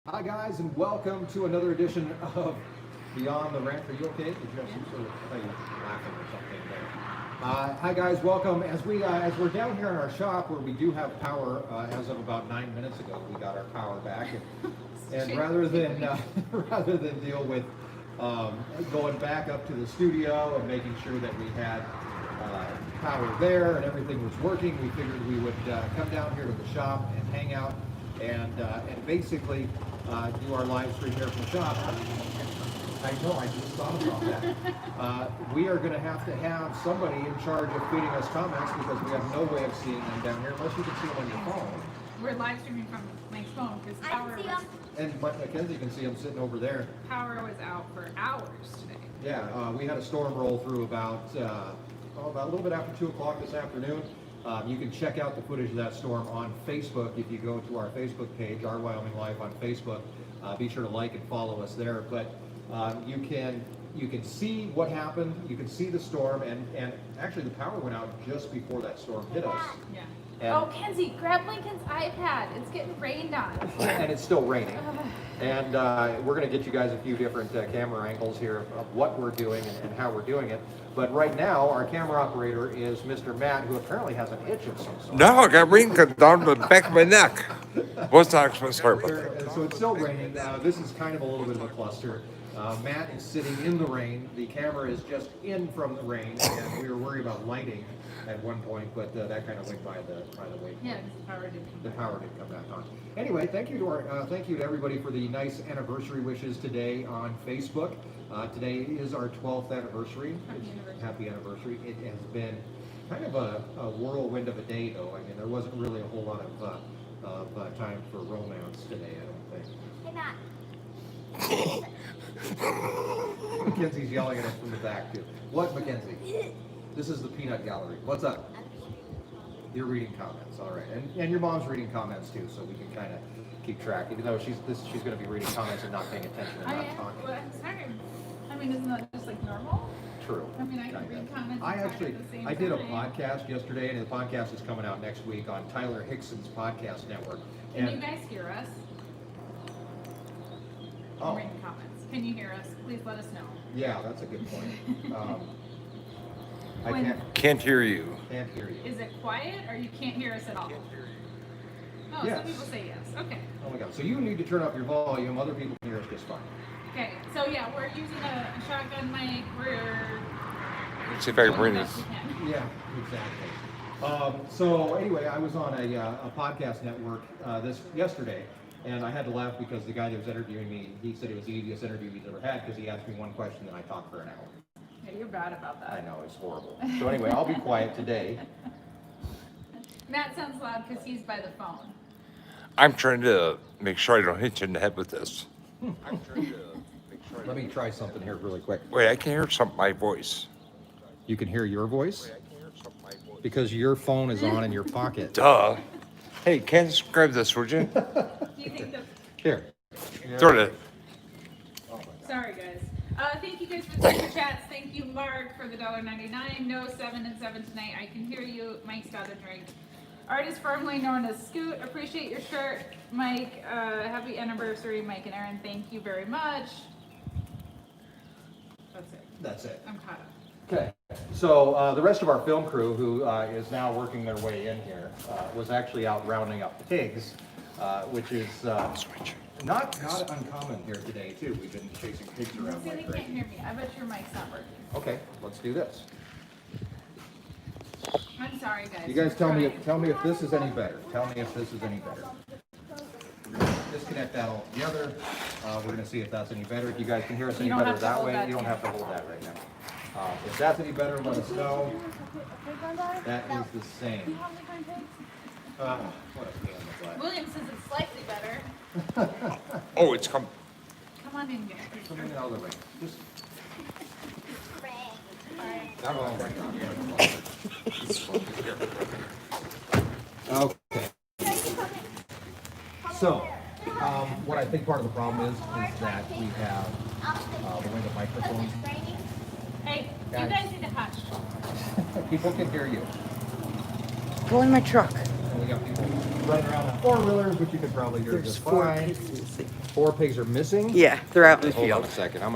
Hi guys, and welcome to another edition of Beyond the Rant. Are you okay? Did you have some sort of are you laughing or something there? Hi guys, welcome. As we're down here in our shop where we do have power, as of about 9 minutes ago, we got our power back, and rather than rather than deal with going back up to the studio and making sure that we had power there and everything was working, we figured we would come down here to the shop and hang out and basically do our live stream here from the shop. I know, I just thought about that. We are going to have somebody in charge of feeding us comments because we have no way of seeing them down here unless you can see them on your phone. We're live streaming from Mike's phone because power was... And Mackenzie can see them sitting over there. Power was out for hours today. Yeah, we had a storm roll through about a little bit after 2 o'clock this afternoon. You can check out the footage of that storm on Facebook if you go to our Facebook page, our Wyoming Life on Facebook. Be sure to like and follow us there. But you can see what happened. You can see the storm, and actually the power went out just before that storm hit us. Yeah. And, Kenzie, grab Lincoln's iPad. It's getting rained on. and it's still raining. And we're going to get you guys a few different camera angles here of what we're doing and how we're doing it. But right now, our camera operator is Mr. Matt, who apparently has an itch of some sort. No, I got wrinkles down the back of my neck. What's that supposed to So it's still raining. This is kind of a little bit of a cluster. Matt is sitting in the rain. The camera is just in from the rain, and we were worried about lighting at one point, but that kind of went by the way. Yeah, because The power did come back on. Anyway, thank you to everybody for the nice anniversary wishes today on Facebook. Today is our 12th anniversary. Happy anniversary. It has been kind of a whirlwind of a day, though. I mean, there wasn't really a whole lot of time for romance today, I don't think. Hey, Matt. Mackenzie's yelling at us from the back, too. What, Mackenzie? This is the peanut gallery. What's up? You're reading comments, all right. And your mom's reading comments, too, so we can kind of keep track, even though she's going to be reading comments and not paying attention and not talking. Well, I'm sorry. I mean, isn't that just like normal? True. I mean, I can read comments. I did a podcast yesterday, and the podcast is coming out next week on Tyler Hickson's podcast network. Can you guys hear us? Oh. Reading comments. Can you hear us? Please let us know. Yeah, that's a good point. I Can't hear you. can't hear you. Is it quiet or you can't hear us at all? Oh, Yes. some people say yes. Okay. Oh my God. So you need to turn up your volume. Other people can hear us just fine. Okay. So yeah, we're using a shotgun mic. Let's see if I can bring doing the this. best we can. Yeah, exactly. So anyway, I was on a podcast network yesterday, and I had to laugh because the guy that was interviewing me, he said it was the easiest interview he's ever had because he asked me one question and I talked for an hour. Yeah, you're bad about that. I know, it's horrible. So anyway, I'll be quiet today. Matt sounds loud because he's by the phone. I'm trying to make sure I don't hit you in the head with this. I'm trying to make sure. Let me try something here really quick. Wait, I can hear my voice. You can hear your voice because your phone is on in your pocket. Duh. Hey, can you grab this, would you? Do you think that... Here. Throw it. Sorry, guys. Thank you guys for the super chats. Thank you, Mark, for the $1.99. No, 7 and 7 tonight. I can hear you. Mike's got a drink. Artist formerly known as Scoot. Appreciate your shirt, Mike. Happy anniversary, Mike and Erin. Thank you very much. That's it. That's it. I'm caught up. Okay, so the rest of our film crew, who is now working their way in here, was actually out rounding up pigs, which is not uncommon here today too. We've been chasing pigs around See, they like can't crazy. hear me. I bet your mic's not working. Okay, let's do this. I'm sorry, guys. You guys tell me Trying. if this is any better. Tell me if this is any better. Disconnect that all together. We're going to see if that's any better. If you guys can hear us any You don't better have to that hold way, that you don't have to hold that right now. If that's any better, let us know. That is the same. What a pain in the butt. William says it's slightly better. Oh, it's come. Come on in, guys. Come in out of the rain. Just. Oh my God. Okay. So, what I think part of the problem is that we have the way the microphones. Hey, you guys need to hush. People can hear you. Go in my truck. We got people running around on four-wheelers, which you could probably hear just fine. 4 pigs are missing. Yeah, they're out in the Hold on field. a second. I'm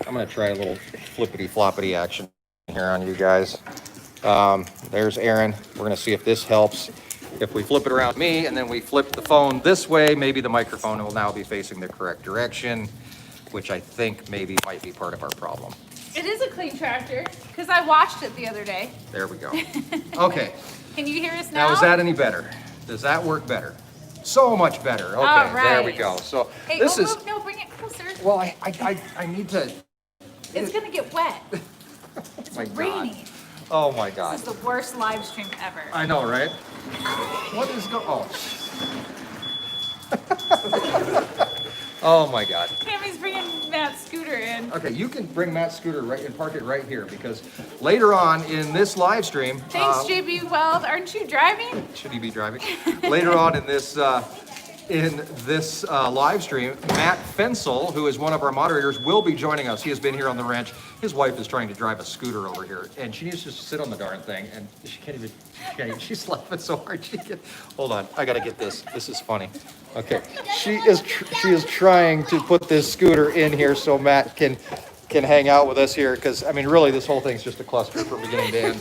gonna try a little flippity floppity action here on you guys. There's Erin. We're gonna see if this helps. If we flip it around me and then we flip the phone this way, maybe the microphone will now be facing the correct direction, which I think maybe might be part of our problem. It is a clean tractor, because I watched it the other day. There we go. Okay. Can you hear us now? Now, is that any better? Does that work better? So much better. Okay, All there we right. go. So Hey, this is, move, no, bring it closer. well, I need to, It's gonna get wet. oh my God. Rainy. Oh my God. This is the worst live stream ever. I know, right? What is going, oh. Oh my God. Tammy's bringing Matt's scooter in. Okay, you can bring Matt's scooter right and park it right here because later on in this live stream, Thanks, JB Weld. Aren't you driving? should he be driving? Later on in this live stream, Matt Fensel, who is one of our moderators, will be joining us. He has been here on the ranch. His wife is trying to drive a scooter over here, and she needs to just sit on the darn thing, and she can't even. She's laughing so hard. Hold on, I gotta get this. This is funny. Okay, she is trying to put this scooter in here so Matt can hang out with us here, because I mean, really, this whole thing's just a cluster from beginning to end.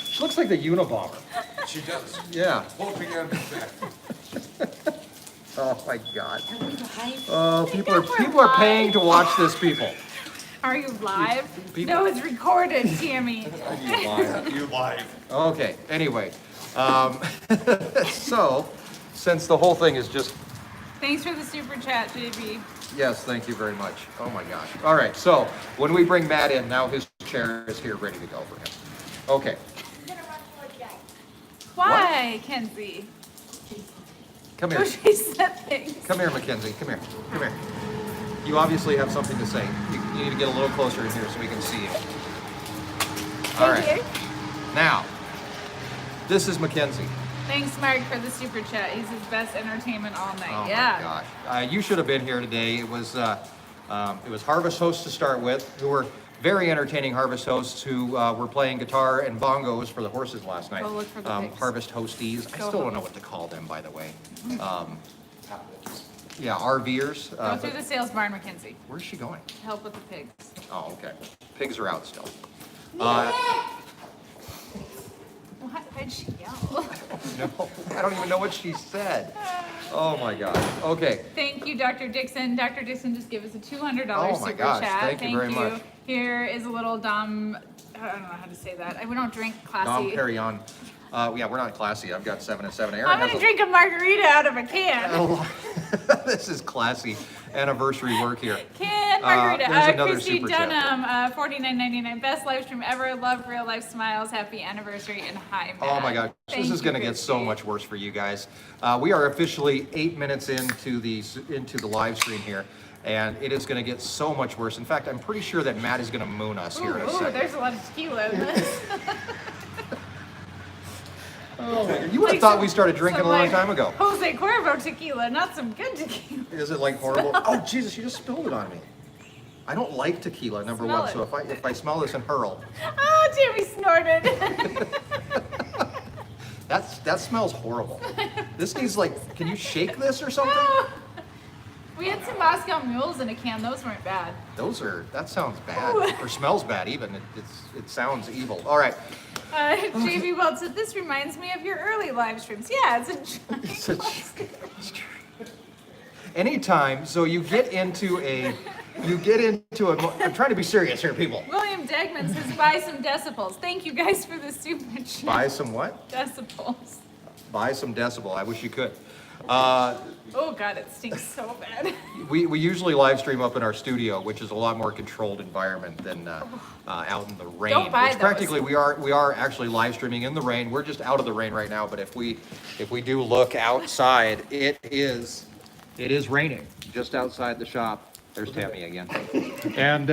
She looks like the Unabomber. She does. Yeah. Hoping on his back. Oh my God. Live? Oh, I people think we're are paying live. to watch this. People. Are you live? People- No, it's recorded, Tammy. You live. Okay. Anyway, so since the whole thing is just Thanks for the super chat, JB. yes, thank you very much. Oh my gosh. All right. So when we bring Matt in, now his chair is here, ready to go for him. Okay. Why, Kenzie? Come Go here. chase that thing. Come here, Mackenzie. Come here. Come here. You obviously have something to say. You need to get a little closer in here so we can see you. All right. Thank you. Now, this is Mackenzie. Thanks, Mark, for the super chat. He's his best entertainment all night. Oh yeah. my gosh. You should have been here today. It was Harvest hosts to start with, who were very entertaining Harvest hosts who were playing guitar and bongos for the horses last night. Go look for the pigs. Harvest hosties. I Go still don't look. know what to call them, by the way. Yeah, RVers. Go through the sales barn, Mackenzie. Where's she going? Help with the pigs. Oh, okay. Pigs are out still. Why'd she yell? No, I don't even know what she said. Oh my gosh. Okay. Thank you, Dr. Dixon. Dr. Dixon just gave us a $200 Oh my super gosh, chat. thank you very much. Here is a little Dom. I don't know how to say that. We don't drink Dom classy. Perignon. Yeah, we're not classy. I've got 7 and 7. Erin I'm has gonna drink a margarita out of a can. This is classy anniversary work here. Can margarita. There's another Christy super chat. Dunham, $49.99. Best live stream ever. Love real life smiles. Happy anniversary and hi, Matt. Oh my God, Thank this is you, going to get so Christy. much worse for you guys. We are officially 8 minutes into the live stream here, and it is going to get so much worse. In fact, I'm pretty sure that Matt is going to moon us here in a Ooh, second. there's a lot of tequila in this. Oh my God. You would have thought we started drinking a Some, long like, time ago. Jose Cuervo tequila, not some good tequila. Is it like horrible? Oh Jesus, you just spilled it on me. I don't like tequila, number Smell one. it. So if I smell this and hurl, Oh, Tammy snorted. that smells horrible. This needs like, can you shake this or something? We had some Moscow mules in a can. Those weren't bad. That sounds bad, or smells bad even. It sounds evil. All right. JB Weld said, this reminds me of your early live streams. Yeah, It's a- Anytime, so you get into a, I'm trying to be serious here, people. William Degman says, buy some decibels. Thank you guys for the super chat. Buy some what? Decibels. Buy some decibel. I wish you could. Oh God, it stinks so bad. We usually live stream up in our studio, which is a lot more controlled environment than out in the rain. Don't buy which those. practically we are actually live streaming in the rain. We're just out of the rain right now, but if we do look outside, it is raining just outside the shop. There's Tammy again, and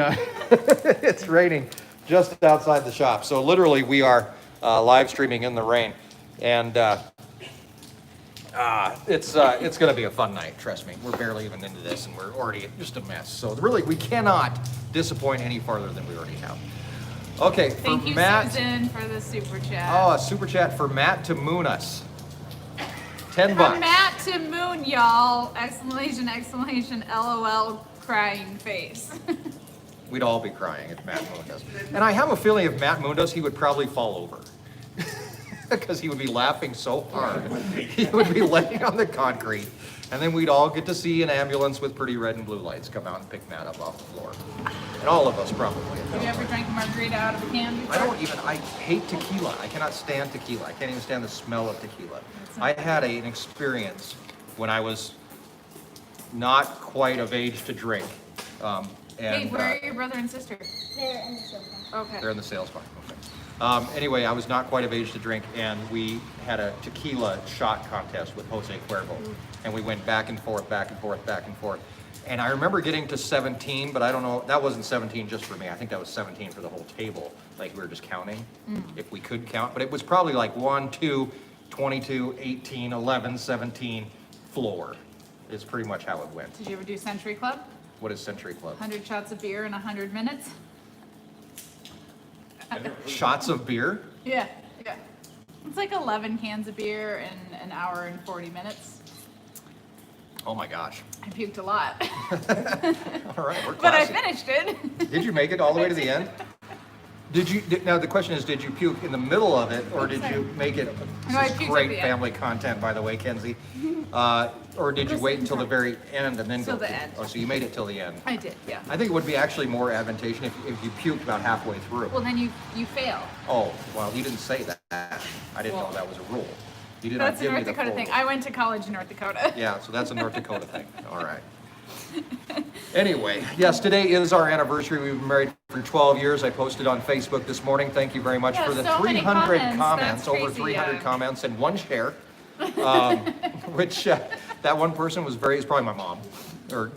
it's raining just outside the shop. So literally, we are live streaming in the rain, and. It's going to be a fun night, trust me. We're barely even into this, and we're already just a mess. So really, we cannot disappoint any farther than we already have. Okay, for Thank you, Matt. Susan, for the super chat. Oh, a super chat for Matt to moon us. $10. From Matt to Moon, y'all! Exclamation, exclamation, LOL, crying face. We'd all be crying if Matt mooned us. And I have a feeling if Matt mooned us, he would probably fall over. Because he would be laughing so hard. He would be laying on the concrete. And then we'd all get to see an ambulance with pretty red and blue lights come out and pick Matt up off the floor. And all of us probably. Have you ever drank a margarita out of a can before? I hate tequila. I cannot stand tequila. I can't even stand the smell of tequila. I had an experience when I was not quite of age to drink. Hey, where are your brother and sister? They're in the sofa. Okay. They're in the sales bar. Okay. Anyway, I was not quite of age to drink, and we had a tequila shot contest with Jose Cuervo. And we went back and forth, back and forth, back and forth. And I remember getting to 17, but I don't know, that wasn't 17 just for me. I think that was 17 for the whole table. Like we were just counting, if we could count. But it was probably like 1, 2, 22, 18, 11, 17, floor. Is pretty much how it went. Did you ever do Century Club? What is Century Club? 100 shots of beer in 100 minutes? Shots of beer? Yeah, yeah. It's like 11 cans of beer in an hour and 40 minutes. Oh my gosh. I puked a lot. All right, we're But I classy. finished it. Did you make it all the way to the end? Now the question is, did you puke in the middle of it, or did you make it? No, I This puked is at great the end. family content, by the way, Kenzie. Or did you wait until the very end and then Till go? the end. Oh, so you made it till the end. I did, yeah. I think it would be actually more advantageous if you puked about halfway through. Well, then you fail. Oh, well, you didn't say that. I didn't know Well, that was a rule. You did That's not a give North me the Dakota full thing. rule. I went to college in North Dakota. Yeah, so that's a North Dakota thing. All right. Anyway, yes, today is our anniversary. We've been married for 12 years. I posted on Facebook this morning. Thank you very much Yeah, for the so many 300 comments. comments, That's over crazy, 300 yeah. comments and one share. Which that one person was probably my mom or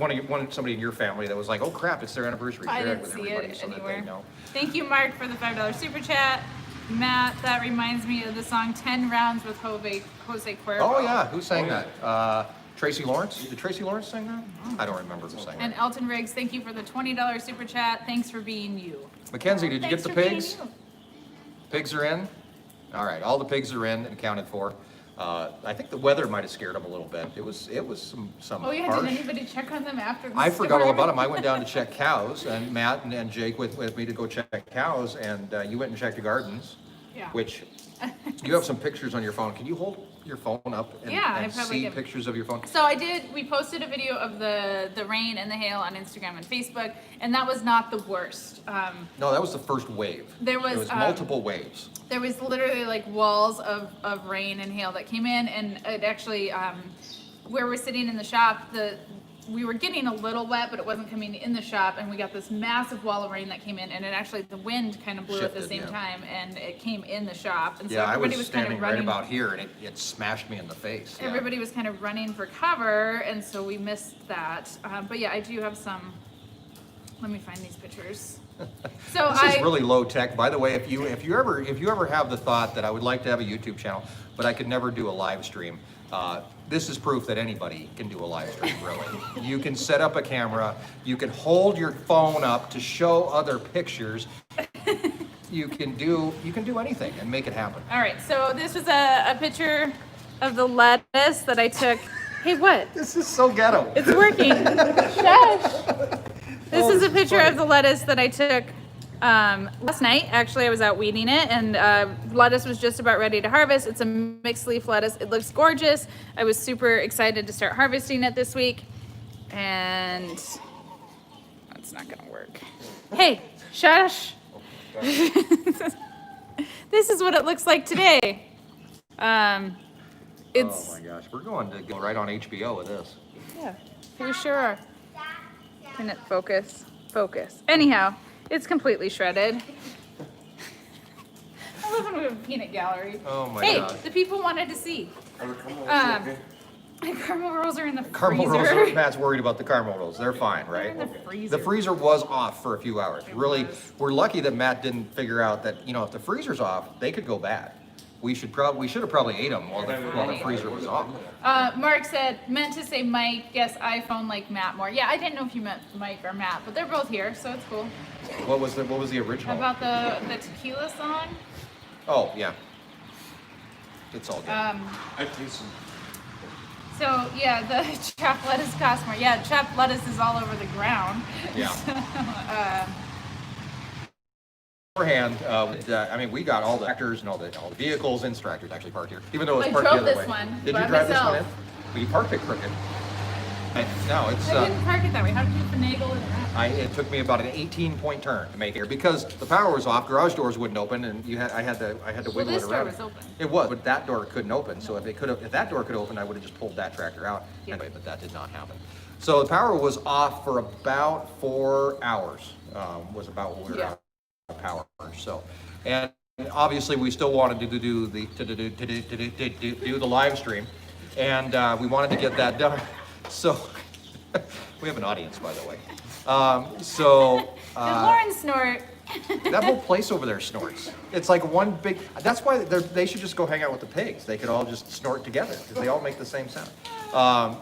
somebody in your family that was like, "Oh crap, it's their anniversary." I Share it didn't with see everybody it so that anywhere. they know. Thank you, Mark, for the $5 super chat. Matt, that reminds me of the song 10 Rounds with Jose Cuervo. Oh yeah, who sang that? Tracy Lawrence? Did Tracy Lawrence sing that? I don't remember who sang And that. Elton Riggs, thank you for the $20 super chat. Thanks for being you. Mackenzie, did you get Thanks the for being pigs? you. Pigs are in? All right, all the pigs are in and accounted for. I think the weather might have scared them a little bit. It was some Oh yeah, harsh. did anybody check on them after the I forgot all storm? about them. I went down to check cows, and Matt and Jake with me to go check cows, and you went and checked the gardens, Yeah. which you have some pictures on your phone. Can you hold your phone up and, Yeah, I and probably see can. pictures of your phone? So we posted a video of the rain and the hail on Instagram and Facebook, and that was not the worst. No, that was the first wave. There was, multiple waves. There was literally like walls of rain and hail that came in, and it actually, where we're sitting in the shop, we were getting a little wet, but it wasn't coming in the shop, and we got this massive wall of rain that came in, and it actually, the wind kind of blew at the Shifted, same yeah. time, and it came in the shop, and so Yeah, I everybody was was kind standing of right running. about here, and it smashed me in the face. Yeah. Everybody was kind of running for cover, and so we missed that. But yeah, I do have some. Let me find these pictures. So This is really low tech. By the way, if you ever have the thought that I would like to have a YouTube channel, but I could never do a live stream, this is proof that anybody can do a live stream. Really, you can set up a camera, you can hold your phone up to show other pictures. You can do anything and make it happen. All right, so this was a picture of the lettuce that I took. Hey, what? This is so ghetto. It's working. Shush. This is a picture of the lettuce that I took last night. Actually, I was out weeding it, and lettuce was just about ready to harvest. It's a mixed leaf lettuce. It looks gorgeous. I was super excited to start harvesting it this week, and that's not gonna work. Hey, shush. This is what it looks like today. It's Oh my gosh, we're going to go right on HBO with this. yeah, for sure. Can it focus? Focus. Anyhow, it's completely shredded. I love when we have a peanut gallery. Oh my Hey, God. the people wanted to see. My caramel rolls are in the Caramel freezer. rolls, Matt's worried about the caramel rolls. They're fine, right? They're in the freezer. The freezer was off for a few hours. It Really, was. we're lucky that Matt didn't figure out that, if the freezer's off, they could go bad. We should have probably ate them while the freezer was off. Mark said, meant to say Mike, guess iPhone like Matt more. Yeah, I didn't know if you meant Mike or Matt, but they're both here, so it's cool. What was the original? About the tequila song. Oh yeah. It's all good. I taste some. So yeah, the chopped lettuce costs more. Yeah, chopped lettuce is all over the ground. Yeah. Beforehand, I mean, we got all the tractors and all the vehicles and tractors actually parked here, even though it was I parked drove the other this way. one Did by you drive myself. this one in? Well, you parked it crooked. No, it's. I didn't park it that way. How did you finagle it around? It took me about an 18-point turn to make it here because the power was off, garage doors wouldn't open, and I had to wiggle this it door around. was open. It was, but that door couldn't open. So if that door could open, I would have just pulled that tractor out. Yeah. Anyway, but that did not happen. So the power was off for about 4 hours. Was about what we were out of power. So, and obviously we still wanted to do the live stream, and we wanted to get that done. So we have an audience, by the way. Did Lauren snort? That whole place over there snorts. It's like one big. That's why they should just go hang out with the pigs. They could all just snort together because they all make the same sound.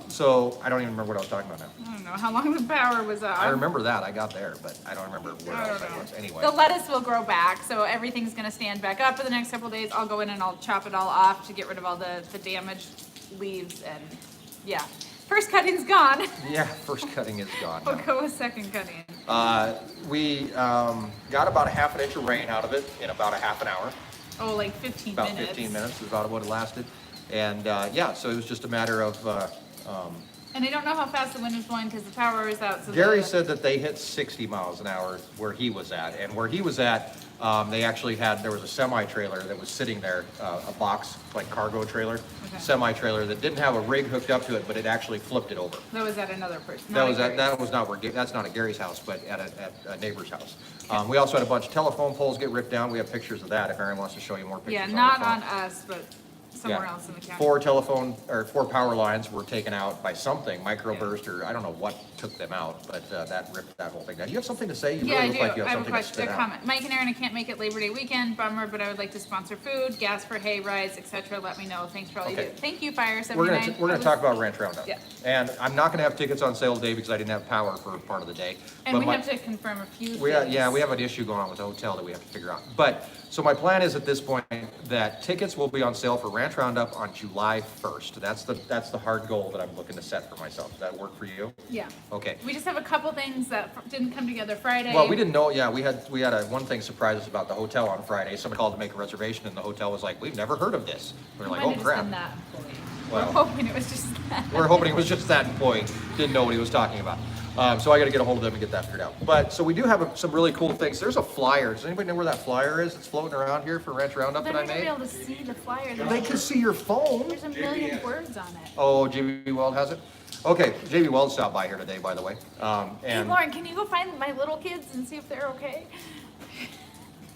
So I don't even remember what I was talking about now. I don't know how long the power was off. I remember that I got there, but I don't remember where I else don't I know. was. Anyway, The lettuce will grow back, so everything's gonna stand back up for the next couple days. I'll go in and I'll chop it all off to get rid of all the damaged leaves, and yeah. First cutting's gone. yeah, first cutting is gone. We'll now. go with second cutting. We got about a half an inch of rain out of it in about a half an hour. Oh, like 15 About minutes. 15 minutes is about what it lasted. And yeah, so it was just a matter of. And I don't know how fast the wind was blowing because the power was out. So Gary said that they hit 60 miles an hour where he was at. And where he was at, they actually there was a semi-trailer that was sitting there, a box, like cargo trailer, Okay. semi-trailer that didn't have a rig hooked up to it, but it actually flipped it over. that was at another person. That not was at at, Gary's. that was not where, that's not at Gary's house, but at a neighbor's house. We also had a bunch of telephone poles get ripped down. We have pictures of that if Erin wants to show you more pictures. Yeah, on not the phone. on us, but somewhere else in the county. 4 power lines were taken out by something, microburst, or I don't know what took them out, but that ripped that whole thing down. You have something to say? You Yeah, I really do. look like you I have have a something to question, spit a out. comment. Mike and Erin, I can't make it Labor Day weekend, bummer, but I would like to sponsor food, gas for hay rides, etc. Let me know. Thanks for all you Okay. do. Thank you, Fire We're 79. gonna talk about Ranch Roundup. Yeah. And I'm not gonna have tickets on sale today because I didn't have power for part of the day. And But we my- have to confirm a few things. we have an issue going on with the hotel that we have to figure out. But, so my plan is at this point that tickets will be on sale for Ranch Roundup on July 1st. That's the hard goal that I'm looking to set for myself. Does that work for you? Yeah. Okay. We just have a couple things that didn't come together Friday. Well, we didn't know, yeah, we had one thing surprise us about the hotel on Friday. Somebody called to make a reservation and the hotel was like, we've never heard of this. We were Might like, oh have just crap. been that employee. Well. We're hoping it was just that. We're hoping it was just that employee, didn't know what he was talking about. So I gotta get a hold of them and get that figured out. But, so we do have some really cool things. There's a flyer. Does anybody know where that flyer is? It's floating around here for Ranch Roundup They're that I not gonna be made. able to see the flyer. They can see your phone. There's a million words on it. Oh, JB Weld has it? Okay, JB Weld stopped by here today, by the way. Hey, And Lauren, can you go find my little kids and see if they're okay?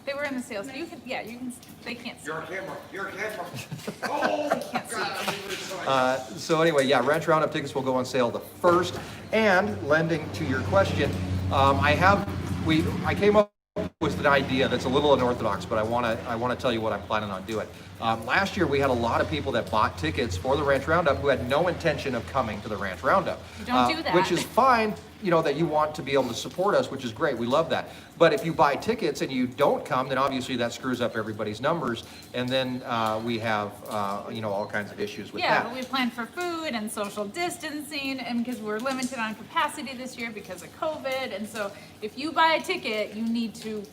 They were in the sales. You can, yeah, you can. They can't see. Your camera. Oh, Can't see. so anyway, yeah, Ranch Roundup tickets will go on sale the 1st. And lending to your question, I came up with an idea that's a little unorthodox, but I want to tell you what I'm planning on doing. Last year we had a lot of people that bought tickets for the Ranch Roundup who had no intention of coming to the Ranch Roundup. Don't do that. Which is fine, that you want to be able to support us, which is great. We love that. But if you buy tickets and you don't come, then obviously that screws up everybody's numbers, and then we have all kinds of issues with Yeah, that. but we planned for food and social distancing, and because we're limited on capacity this year because of COVID, and so if you buy a ticket, you need to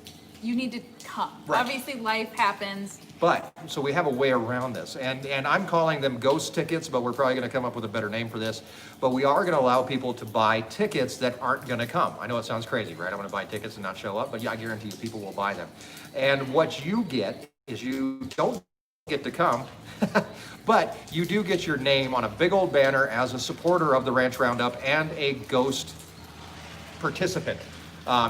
come. Right. Obviously, life happens. But, so we have a way around this, and I'm calling them ghost tickets, but we're probably gonna come up with a better name for this. But we are gonna allow people to buy tickets that aren't gonna come. I know it sounds crazy, right? I'm gonna buy tickets and not show up, but yeah, I guarantee you people will buy them. And what you get is you don't get to come, but you do get your name on a big old banner as a supporter of the Ranch Roundup and a ghost participant.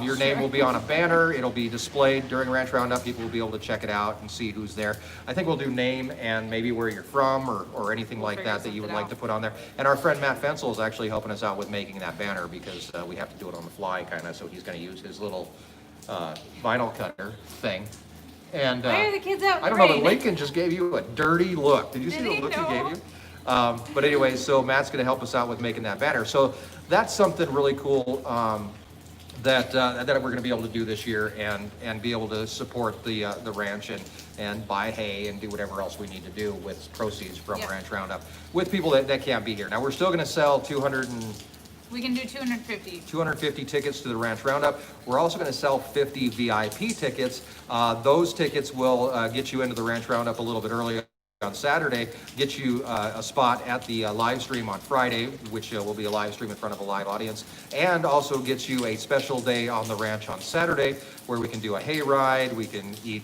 Your name will be on a banner. It'll be displayed during Ranch Roundup. People will be able to check it out and see who's there. I think we'll do name and maybe where you're from or anything like figure that you would something like out. to put on there. And our friend Matt Fensel is actually helping us out with making that banner because we have to do it on the fly kind of. So he's going to use his little vinyl cutter thing. And Why are the kids out in I don't the know, but rain? Lincoln just gave you a dirty look. Did you see Did the he look he know? gave you? But anyway, so Matt's going to help us out with making that banner. So that's something really cool. that we're going to be able to do this year and be able to support the ranch and buy hay and do whatever else we need to do with proceeds from Ranch Roundup with people that can't be here. Now we're still going to sell we can do 250 tickets to the Ranch Roundup. We're also going to sell 50 VIP tickets. Those tickets will get you into the Ranch Roundup a little bit earlier on Saturday, get you a spot at the live stream on Friday, which will be a live stream in front of a live audience, and also gets you a special day on the ranch on Saturday where we can do a hay ride, we can eat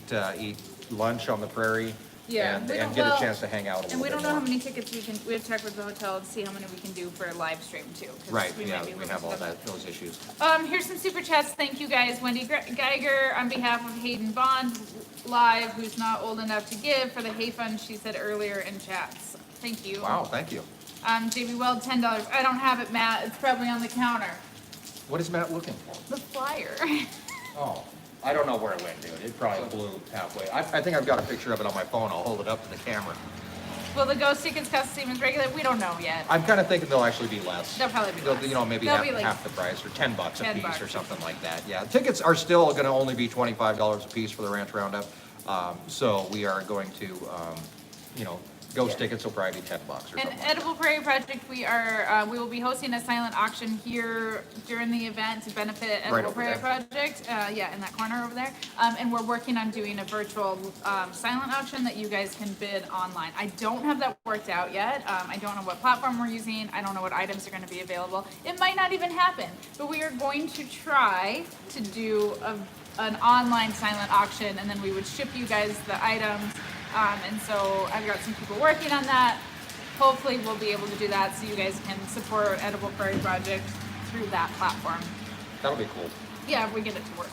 lunch on the prairie, and get a chance to hang out a little bit. And we don't know how many tickets we have to check with the hotel to see how many we can do for a live stream too. Right, we have all those issues. Here's some super chats. Thank you guys. Wendy Geiger on behalf of Hayden Bond Live, who's not old enough to give, for the hay fund she said earlier in chats. Thank you. Wow, thank you. JB Weld, $10. I don't have it, Matt. It's probably on the counter. What is Matt looking for? The flyer. Oh, I don't know where it went, dude. It probably blew halfway. I think I've got a picture of it on my phone. I'll hold it up to the camera. Will the ghost tickets cost the same as regular? We don't know yet. I'm kind of thinking they'll actually be less. They'll probably be less. You know, maybe half the price, or $10 a piece $10 or something like that. Yeah, tickets are still going to only be $25 a piece for the Ranch Roundup. So we are going to, ghost tickets will probably be $10 or something. And Edible Prairie Project, we will be hosting a silent auction here during the event to benefit Edible Prairie Project. In that corner over there. And we're working on doing a virtual silent auction that you guys can bid online. I don't have that worked out yet. I don't know what platform we're using. I don't know what items are going to be available. It might not even happen, but we are going to try to do an online silent auction, and then we would ship you guys the items. And so I've got some people working on that. Hopefully we'll be able to do that so you guys can support Edible Prairie Project through that platform. That'll be cool. Yeah, if we get it to work.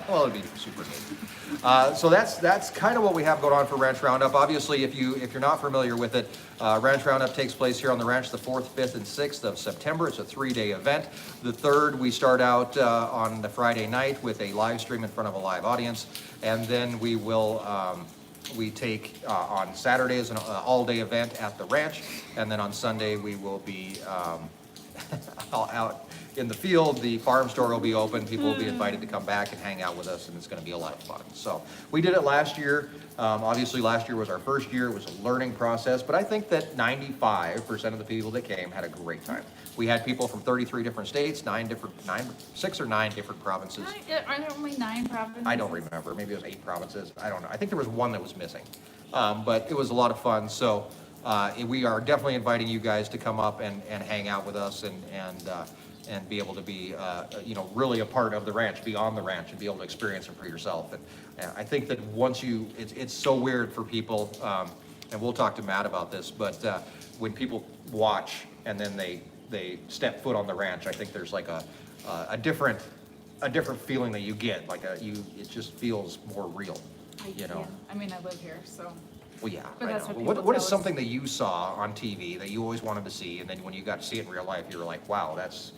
Well, it'd be super neat. So that's kind of what we have going on for Ranch Roundup. Obviously, if you're not familiar with it, Ranch Roundup takes place here on the ranch the 4th, 5th, and 6th of September. It's a 3-day event. The 3rd, we start out on the Friday night with a live stream in front of a live audience, and then we will we take on Saturdays an all-day event at the ranch, and then on Sunday we will be out in the field. The farm store will be open. People will be invited to come back and hang out with us, and it's going to be a lot of fun. So we did it last year. Obviously, last year was our first year. It was a learning process, but I think that 95% of the people that came had a great time. We had people from 33 different states, 6 or 9 different provinces. Are there only 9 provinces? I don't remember. Maybe it was 8 provinces. I don't know. I think there was one that was missing, but it was a lot of fun. So we are definitely inviting you guys to come up and hang out with us and be able to be, really a part of the ranch, be on the ranch, and be able to experience it for yourself. And I think that once it's so weird for people, and we'll talk to Matt about this, but when people watch and then they step foot on the ranch, I think there's like a different feeling that you get, it just feels more real, you know. I mean, I live here, so. Well, yeah, But I that's know. what people What is tell us. something that you saw on TV that you always wanted to see, and then when you got to see it in real life, you were like, wow, that's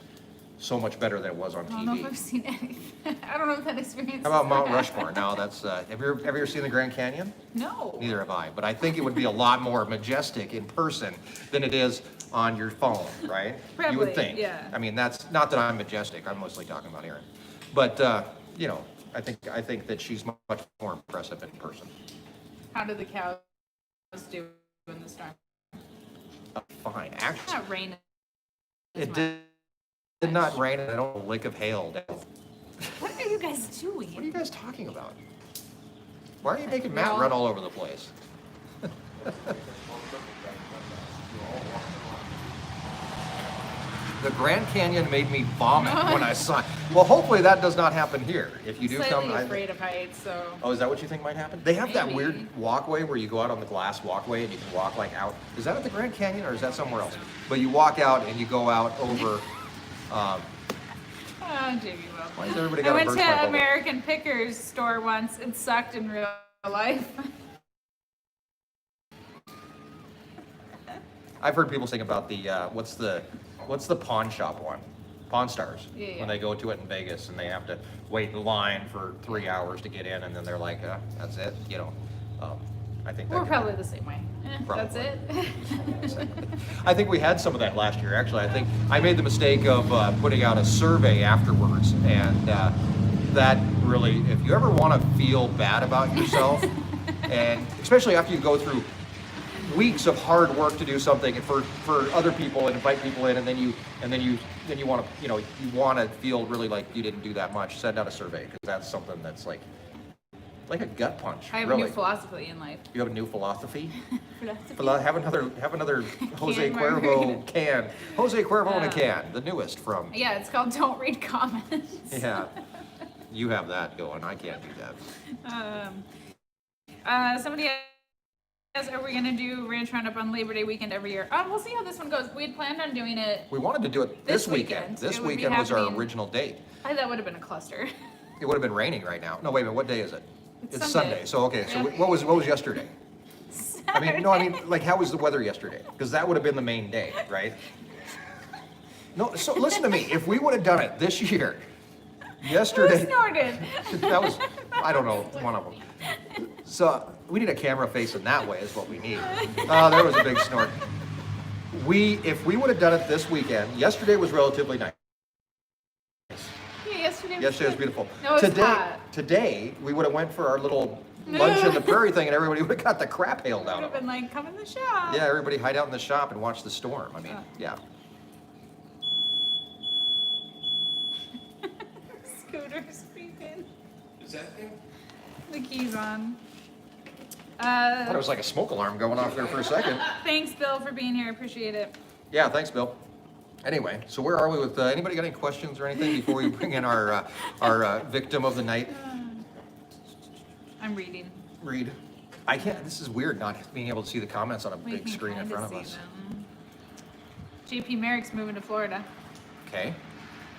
so much better than it was on I don't know if TV. I've seen anything. I don't know if that experience. How about Mount Rushmore? Now that's, have you ever seen the Grand Canyon? No. Neither have I, but I think it would be a lot more majestic in person than it is on your phone, right? You would Probably, think. yeah. I mean, that's not that I'm majestic. I'm mostly talking about Erin, but I think that she's much more impressive in person. How did the cows do in the storm? Fine, It's actually, not raining. it did not rain, and I don't know a lick of hail. What are you guys doing? What are you guys talking about? Why are you making Matt run all over the place? The Grand Canyon made me vomit when I saw it. Well, hopefully that does not happen here. If you do Slightly come, afraid of heights, so. oh, is that what you think might happen? They have that Maybe. weird walkway where you go out on the glass walkway and you can walk like out. Is that at the Grand Canyon or is that somewhere else? But you walk out and you go out over. Oh, JB Will. Why has everybody I got a went birch bark to bubble? American Pickers store once. It sucked in real life. I've heard people sing about the what's the pawn shop one? Pawn Stars. Yeah. When they go to it in Vegas and they have to wait in line for 3 hours to get in, and then they're like, that's it. I think that We're could probably the same way. That's it. I think we had some of that last year, actually. I think I made the mistake of putting out a survey afterwards, and that really, if you ever want to feel bad about yourself, and especially after you go through weeks of hard work to do something and for other people and invite people in, and then you want to, you want to feel really like you didn't do that much, send out a survey, because that's something that's like a gut punch. I have really. a new philosophy in life. You have a new philosophy? Philosophy. Have another Jose Margarita. Cuervo can. Jose Cuervo in a can, the newest from. Yeah, it's called Don't Read Comments. Yeah. You have that going. I can't do that. Somebody asked, are we going to do Ranch Roundup on Labor Day weekend every year? We'll see how this one goes. We had planned on doing it. We wanted to do it this weekend. This It would be weekend was our happening- original date. That would have been a cluster. It would have been raining right now. No, wait a minute. What day is it? It's Sunday. So okay. So Yeah. what was yesterday? I mean, like how was the weather yesterday? Because that would have been the main day, right? No. So listen to me. If we would have done it this year, yesterday. Who snorted? That was, I don't know, one of them. So we need a camera facing that way is what we need. Oh, there was a big snort. If we would have done it this weekend, yesterday was relatively nice. Yeah, yesterday was Yesterday was good. beautiful. No, it was hot. Today, we would have went for our little lunch in the prairie thing, and everybody would have got the crap hailed Would out have of been them. like, come in the shop. Yeah, everybody hide out in the shop and watch the storm. I mean, Oh. yeah. Scooter speaking. Is that him? The key's on. I thought it was like a smoke alarm going off there for a second. Thanks, Bill, for being here. I appreciate it. Yeah, thanks, Bill. Anyway, so where are we with, anybody got any questions or anything before we bring in our victim of the night? I'm reading. Read. I can't, this is weird not being able to see the comments on a We big can screen in kinda front of see us. them. JP Merrick's moving to Florida. Okay.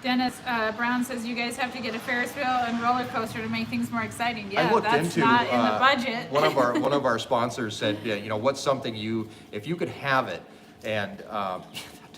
Dennis Brown says you guys have to get a Ferris wheel and roller coaster to make things more exciting. Yeah, I looked that's into, not in the budget. one of our sponsors said, what's something if you could have it, and that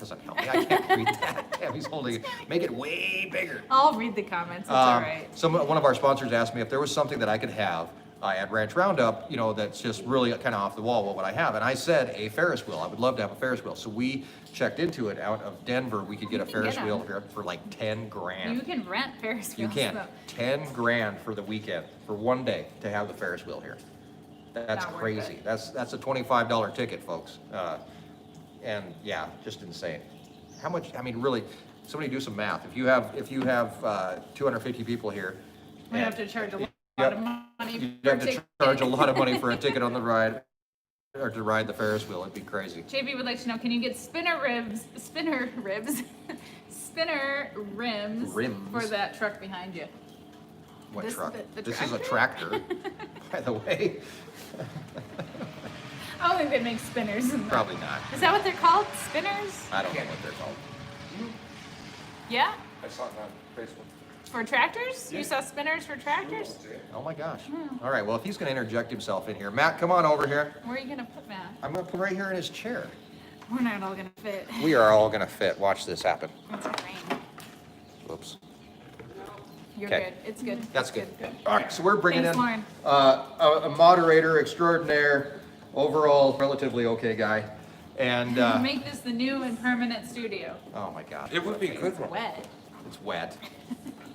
doesn't help me. I can't read that. Tammy's holding it. Make it way bigger. I'll read the comments. It's all right. One of our sponsors asked me if there was something that I could have at Ranch Roundup, that's just really kind of off the wall. What would I have? And I said a Ferris wheel. I would love to have a Ferris wheel. So we checked into it out of Denver. We could get a can Ferris get 'em. wheel here for like 10 grand. You can rent Ferris You wheels. can. though. 10 grand for the weekend, for one day, to have the Ferris wheel here. That's Not worth crazy. it. That's a $25 ticket, folks. And yeah, just insane. How much? I mean, really, somebody do some math. If you have 250 people here, We have to charge a lot of money. you for have to ticket. charge a lot of money for a ticket on the ride, or to ride the Ferris wheel. It'd be crazy. JB would like to know, can you get spinner rims Rims? for that truck behind you? What This- truck? the This is a tractor, by the way. I don't think they make spinners. Probably not. Is that what they're called? Spinners? I don't know what they're called. Yeah? I saw it on Facebook. For tractors? You saw spinners for tractors? Oh my gosh. Hmm. All right, well, if he's gonna interject himself in here, Matt, come on over here. Where are you gonna put Matt? I'm gonna put right here in his chair. We're not all gonna fit. We are all gonna fit. Watch this happen. It's fine. Whoops. You're Okay. good. It's good. That's It's good. All right, so we're bringing Thanks, in Lauren. a moderator extraordinaire, overall relatively okay guy, and Make this the new and permanent studio. oh my God, It would be a good It's one. wet. it's wet.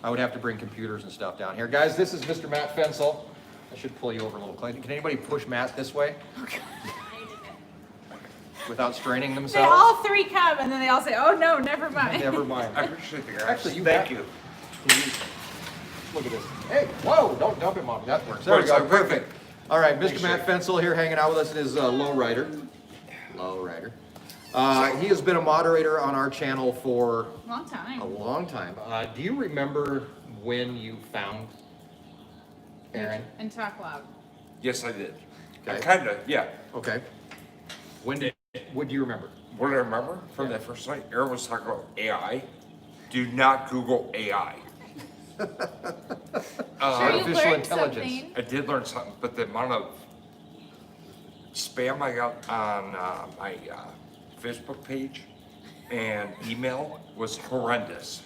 I would have to bring computers and stuff down here, guys. This is Mr. Matt Fensel. I should pull you over a little closer. Can anybody push Matt this way without straining They themselves? all three come and then they all say, oh no, never mind. Never mind. I appreciate the guys. Actually, you Thank have- you. Look at this. Hey, whoa, don't dump him on me. That works. There we go. Perfect. All right, Mr. Matt Fensel here hanging out with us in his lowrider. Lowrider. He has been a moderator on our channel for Long time. a long time. Do you remember when you found Erin? And talk loud. Yes, I did. Okay. I kind of, yeah. Okay. What do you remember? What do I remember from that first night? Erin was talking about AI. Do not Google AI. Sure, you Artificial learned intelligence. something. I did learn something, but the amount of spam I got on my Facebook page and email was horrendous.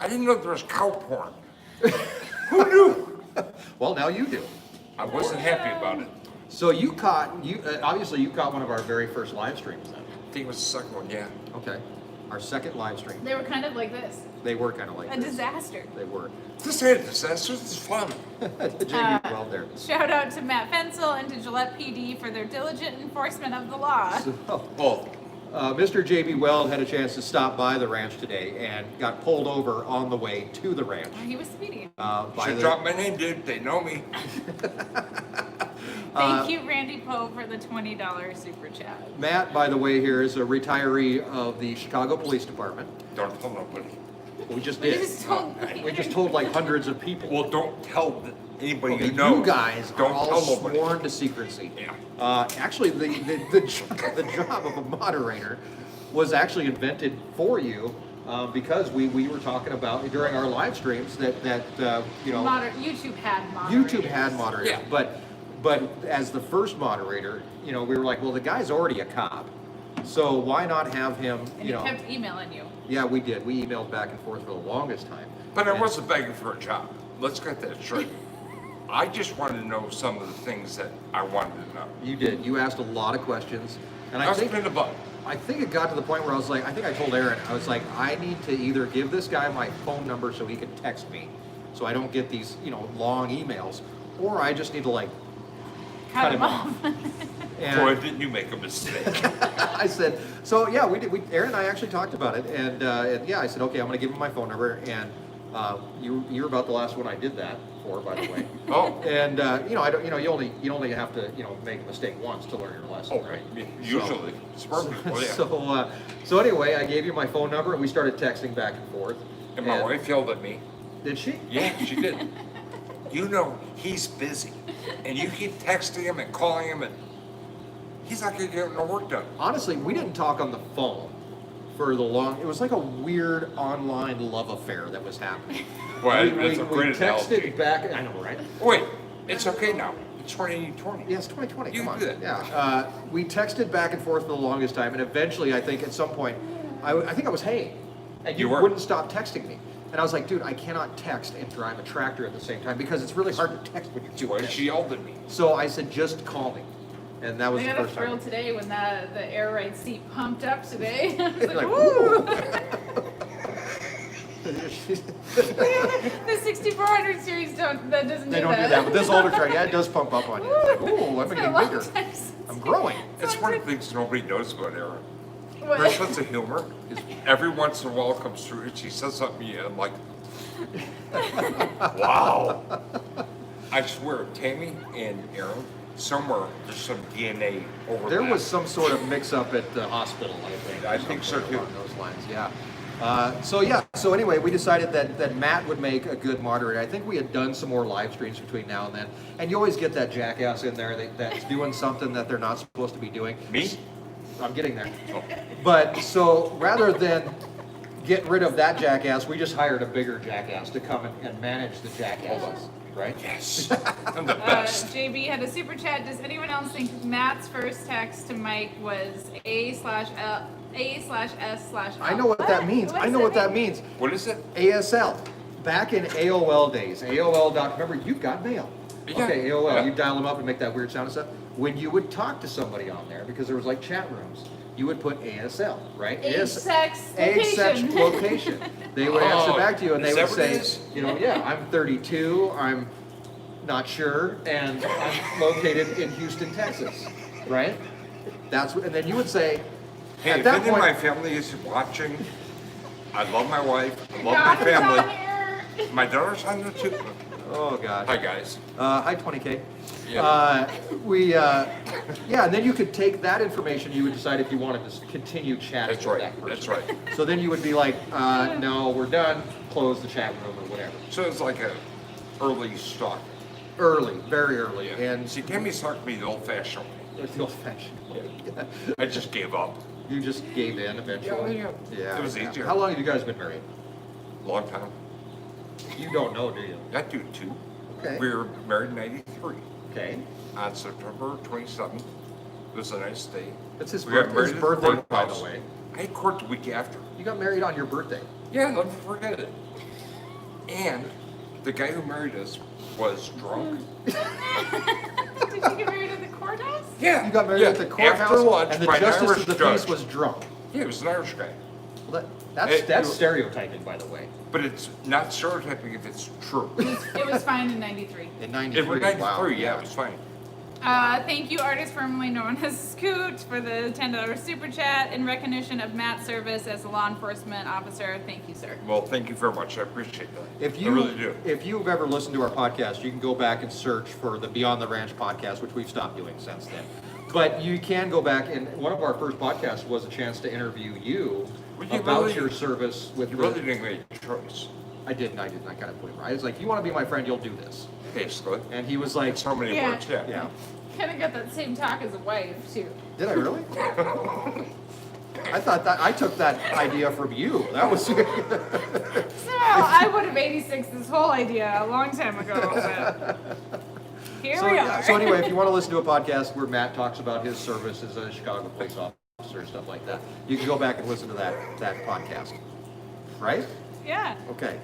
I didn't know there was cow porn. Who knew? Well, now you do. I wasn't happy about it. So you caught obviously you caught one of our very first live streams then. I think it was the second one, yeah. Okay, our second live stream. They were kind of like this. They were kind of like A this. disaster. They were. This ain't a disaster, this is fun. JB well there. Shout out to Matt Fensel and to Gillette PD for their diligent enforcement of the law. So, Well, Mr. JB Weld had a chance to stop by the ranch today and got pulled over on the way to the ranch. He was speeding. By should the, drop my name, dude. They know me. Thank you, Randy Poe, for the $20 super chat. Matt, by the way, here is a retiree of the Chicago Police Department. Don't tell nobody. We just We did. just told We just told like hundreds of people. Well, don't tell anybody Okay, you know. you guys don't are all tell nobody. sworn to secrecy. Yeah. Actually, the job of a moderator was actually invented for you because we were talking about during our live streams that you know YouTube had moderators. YouTube had moderators, Yeah. but as the first moderator, you know, we were like, well, the guy's already a cop, so why not have him? And You he know, kept emailing you. yeah, we did. We emailed back and forth for the longest time. But I And- wasn't begging for a job. Let's get that straight. I just wanted to know some of the things that I wanted to know. You did. You asked a lot of questions, and I I was think in the butt. I think it got to the point where I was like, I think I told Erin, I was like, I need to either give this guy my phone number so he can text me, so I don't get these, you know, long emails, or I just need to like cut him off. And Boy, didn't you make a mistake. I said, so yeah, we did. Erin and I actually talked about it, and yeah, I said, okay, I'm going to give him my phone number, and you're about the last one I did that for, by the way. Oh. And you know, I don't, you know, you only have to, you know, make a mistake once to learn your lesson, Oh, right? usually. Smart people, yeah. So anyway, I gave you my phone number, and we started texting back and forth. And my wife yelled at me. Did she? Yeah, she did. You know, he's busy. And you keep texting him and calling him, and he's not going to get no work done. Honestly, we didn't talk on the phone for the long. It was like a weird online love affair that was happening. Well, we that's a great texted analogy. back. I know, right? Wait, it's okay now. It's 2020. Yeah, it's 2020. You Come on. do that. Yeah. We texted back and forth for the longest time, and eventually, I think at some point, I think I was haying, and you You were. wouldn't stop texting me. And I was like, dude, I cannot text and drive a tractor at the same time because it's really hard to text when you're That's doing why it. she yelled at me. So I said, just call me. And that was I the got a first thrill time. today when the air ride seat pumped up today. I was like, Like, woo! They The 6400 series doesn't do don't that. do that, but this older tractor, yeah, it does pump up on you. It's like, ooh, I'm It's been a getting long bigger. time since I'm growing. It's one of the things nobody knows about Erin. What? Her sense of humor is every once in a while it comes through and she says something and I'm like, wow. I swear, Tammy and Erin, somewhere there's some DNA overlap. There was some sort of mix-up at the hospital, I think. I think so, too. Along those lines, yeah. So anyway, we decided that Matt would make a good moderator. I think we had done some more live streams between now and then, and you always get that jackass in there that's doing something that they're not supposed to be doing. Me? I'm getting there. Oh. But so rather than get rid of that jackass, we just hired a bigger jackass to come and manage the jackasses, right? Yes. I'm the best. JB had a super chat. Does anyone else think Matt's first text to Mike was A/S/L? I know what that means. I know what that means. What is it? ASL. Back in AOL days, remember, you got mail. Yeah. Okay, AOL, Yeah. you dial them up and make that weird sound and stuff. When you would talk to somebody on there, because there was like chat rooms, you would put ASL, right? Age, sex, Age, sex, location. location. They would answer Oh, back to you and they is would that what it say, is? you know, yeah, I'm 32, I'm not sure, and I'm located in Houston, Texas, right? That's what, and then you would say, Hey, at if that any of point, my family is watching, I love my wife, I love my Daughter's on family. here. My daughter's on there too. oh gosh. Hi guys. Hi, 20K. Yeah. Yeah, and then you could take that information, you would decide if you wanted to continue chatting That's with right. that person. That's right. So then you would be like, no, we're done, close the chat room or whatever. So it's like a early stalk. Early, very early. Yeah. And See, Tammy stalked me the old-fashioned way. it's the old fashioned way. I just gave up. You just gave in eventually. Yeah. It was easier. How long have you guys been married? Long time. You don't know, do you? That dude too. Okay. We were married in '93. Okay. On September 27th. It was a nice day. It's his We got birthday, married at the by the courthouse. way. I had court the week after. You got married on your birthday. Yeah, never forget it. And the guy who married us was drunk. Did you get married in the courthouse? Yeah. You got married yeah. at the courthouse, After lunch, and the by an justice Irish of the judge. peace was drunk. Yeah, he was an Irish guy. Well, Hey, that's you- stereotyping, by the way. But it's not stereotyping if it's true. It was fine in 93. In '93. It was 93, wow. yeah, it was fine. Thank you, artist formerly known as Scoot, for the $10 super chat in recognition of Matt's service as a law enforcement officer. Thank you, sir. Well, thank you very much. I appreciate that. If I really do. if you've ever listened to our podcast, you can go back and search for the Beyond the Ranch podcast, which we've stopped doing since then. But you can go back, and one of our first podcasts was a chance to interview you Well, you about really- your service with You the. really didn't make a choice, I didn't. I kind of put it right. I was like, "You want to be my friend? You'll do this." basically. And he was like, That's how many Yeah. words, yeah. "Yeah." Kind of got that same talk as a wife, too. Did I really? I thought that I took that idea from you. That was. So I would have 86 this whole idea a long time ago, but here we are. So anyway, if you want to listen to a podcast where Matt talks about his service as a Chicago police officer and stuff like that, you can go back and listen to that podcast. Right? Yeah. Okay.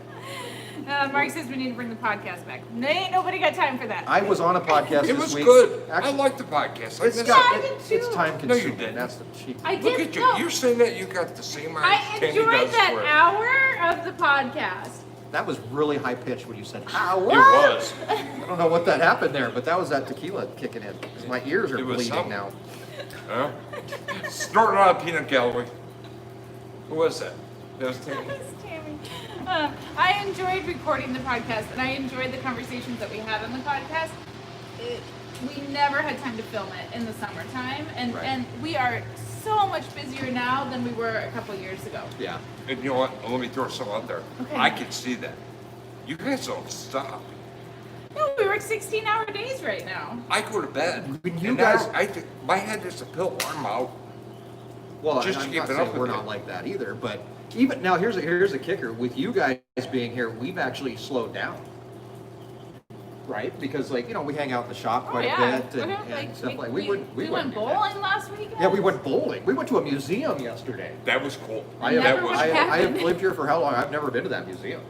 Mark says we need to bring the podcast back. Ain't nobody got time for that. I was on a podcast It this was week. good. I Actually, like the podcast. I it's miss got, I it. did it's too. time No, you consuming. didn't. That's the cheap. I Look did at you. no. You're saying that you got the same eyes I Candy enjoyed does that for it. hour of the podcast. That was really high pitched when you said "hour." It was. I don't know what that happened there, but that was that tequila kicking in. 'Cause my ears are It was bleeding something. now. Huh? Snorting on a peanut gallery. Who was that? That was Tammy. Thanks, Tammy. I enjoyed recording the podcast, and I enjoyed the conversations that we had on the podcast. We never had time to film it in the summertime, and Right. and we are so much busier now than we were a couple years ago. Yeah. And you know what? Let me throw something out there. Okay. I can see that. You guys don't stop. No, we work 16-hour days right now. I go to bed. When you and guys- my head is a pill. I'm out. Well, Just I'm to not keep it saying up we're with not it. like that either, but even now, here's a kicker. With you guys being here, we've actually slowed down, right? Because we hang out in the shop quite a bit and stuff like. We went wouldn't do that. bowling last weekend. Yeah, we went bowling. We went to a museum yesterday. That was cool. I Never have, would've I have happened. lived here for how long? I've never been to that museum.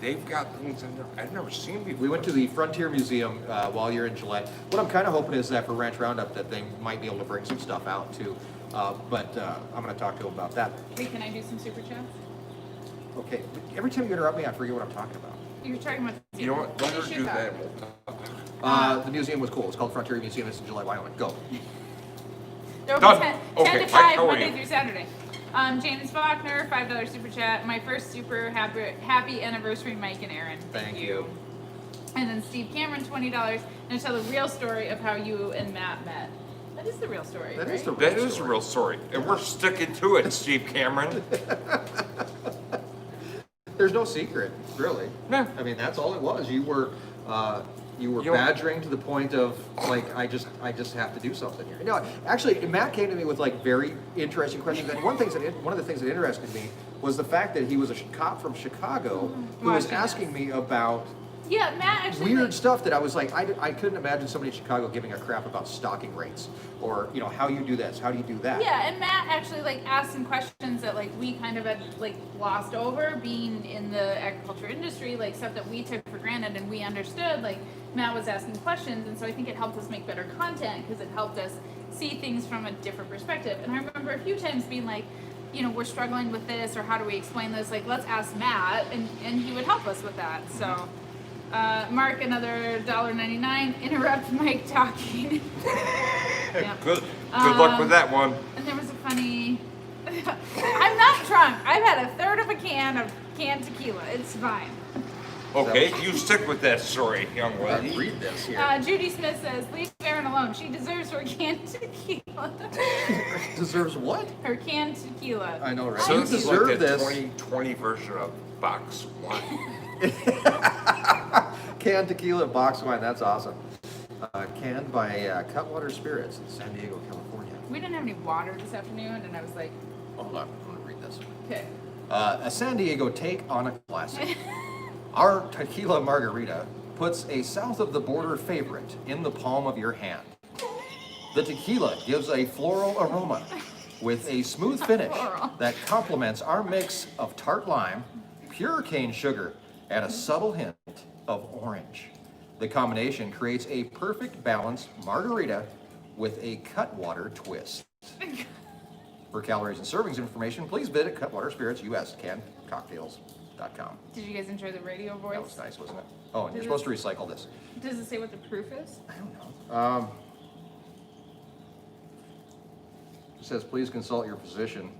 They've got things I've never seen before. We went to the Frontier Museum while you're in Gillette. What I'm kind of hoping is that for Ranch Roundup that they might be able to bring some stuff out too. But I'm going to talk to them about that. Wait, can I do some super chats? Okay. Every time you interrupt me, I forget what I'm talking about. You're talking about. You know what? Let her Shoot do that. that. The museum was cool. It's called Frontier Museum. It's in Gillette, Wyoming. Go. They're Done. open 10 Okay, to Mike, 5, how are Monday you? through Saturday. James Faulkner, $5 super chat. My first super happy anniversary, Mike and Erin. Thank you. And then Steve Cameron, $20. And tell the real story of how you and Matt met. That is the real story, That right? is the That is a real story. And we're sticking to it, Steve Cameron. There's no secret, really. No. I mean, that's all it was. You were You know- badgering to the point of I just have to do something here. No, actually, Matt came to me with very interesting questions. And one of the things that interested me was the fact that he was a cop from Chicago who was Watching asking me about Yeah, Matt actually. weird stuff that I was like, I couldn't imagine somebody in Chicago giving a crap about stocking rates or how you do this, how do you do that. Yeah, and Matt actually asked some questions that we kind of had glossed over being in the agriculture industry, stuff that we took for granted and we understood. Matt was asking questions, and so I think it helped us make better content because it helped us see things from a different perspective. And I remember a few times being we're struggling with this, or how do we explain this? Let's ask Matt, and he would help us with that. So. Mark, another $1.99. Interrupt Mike talking. Yeah. Good luck with that one. And there was a funny. I'm not drunk. I've had a third of a can of canned tequila. It's fine. Okay, you stick with that story, young lady. Read this here. Judy Smith says, "Leave Erin alone. She deserves her canned tequila. Deserves what? Her canned tequila." I know, right? So You this is deserve like the this. 2020 version of box one. Canned tequila, box wine. That's awesome. Canned by Cutwater Spirits in San Diego, California. We didn't have any water this afternoon, and I was like, Hold on, I'm gonna read this. "Okay." A San Diego take on a classic. Our Tequila Margarita puts a south of the border favorite in the palm of your hand. The tequila gives a floral aroma with a smooth finish that complements our mix of tart lime, pure cane sugar, and a subtle hint of orange. The combination creates a perfect balanced margarita with a Cutwater twist. For calories and servings information, please visit Cutwater Spirits US cannedcocktails.com. Did you guys enjoy the radio voice? That was nice, wasn't it? Oh, and you're supposed to recycle this. Does it say what the proof is? I don't know. It says, please consult your physician.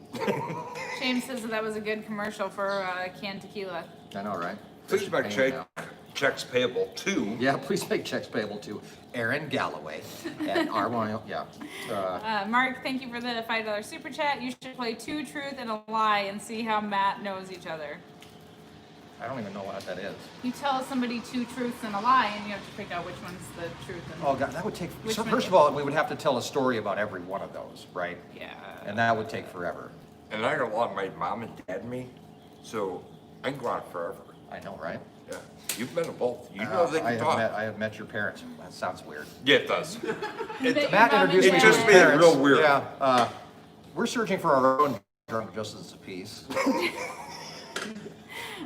James says that was a good commercial for canned tequila. I know, right? Please make checks payable to. Yeah, please make checks payable to Erin Galloway at R1. Yeah. Mark, thank you for the $5 super chat. You should play Two Truth and a Lie and see how Matt knows each other. I don't even know what that is. You tell somebody two truths and a lie, and you have to pick out which one's the truth. And Oh God, that would take. Which So one first is- of all, we would have to tell a story about every one of those, right? Yeah. And that would take forever. And I don't want my mom and dad me, so I can go on forever. I know, right? Yeah, you've been to both. You know they can talk. I have met your parents. That sounds weird. Yeah, it does. Bet your Matt mom and introduced me It to dad- just his made it parents. real weird. Yeah. We're searching for our own drunk justice of peace.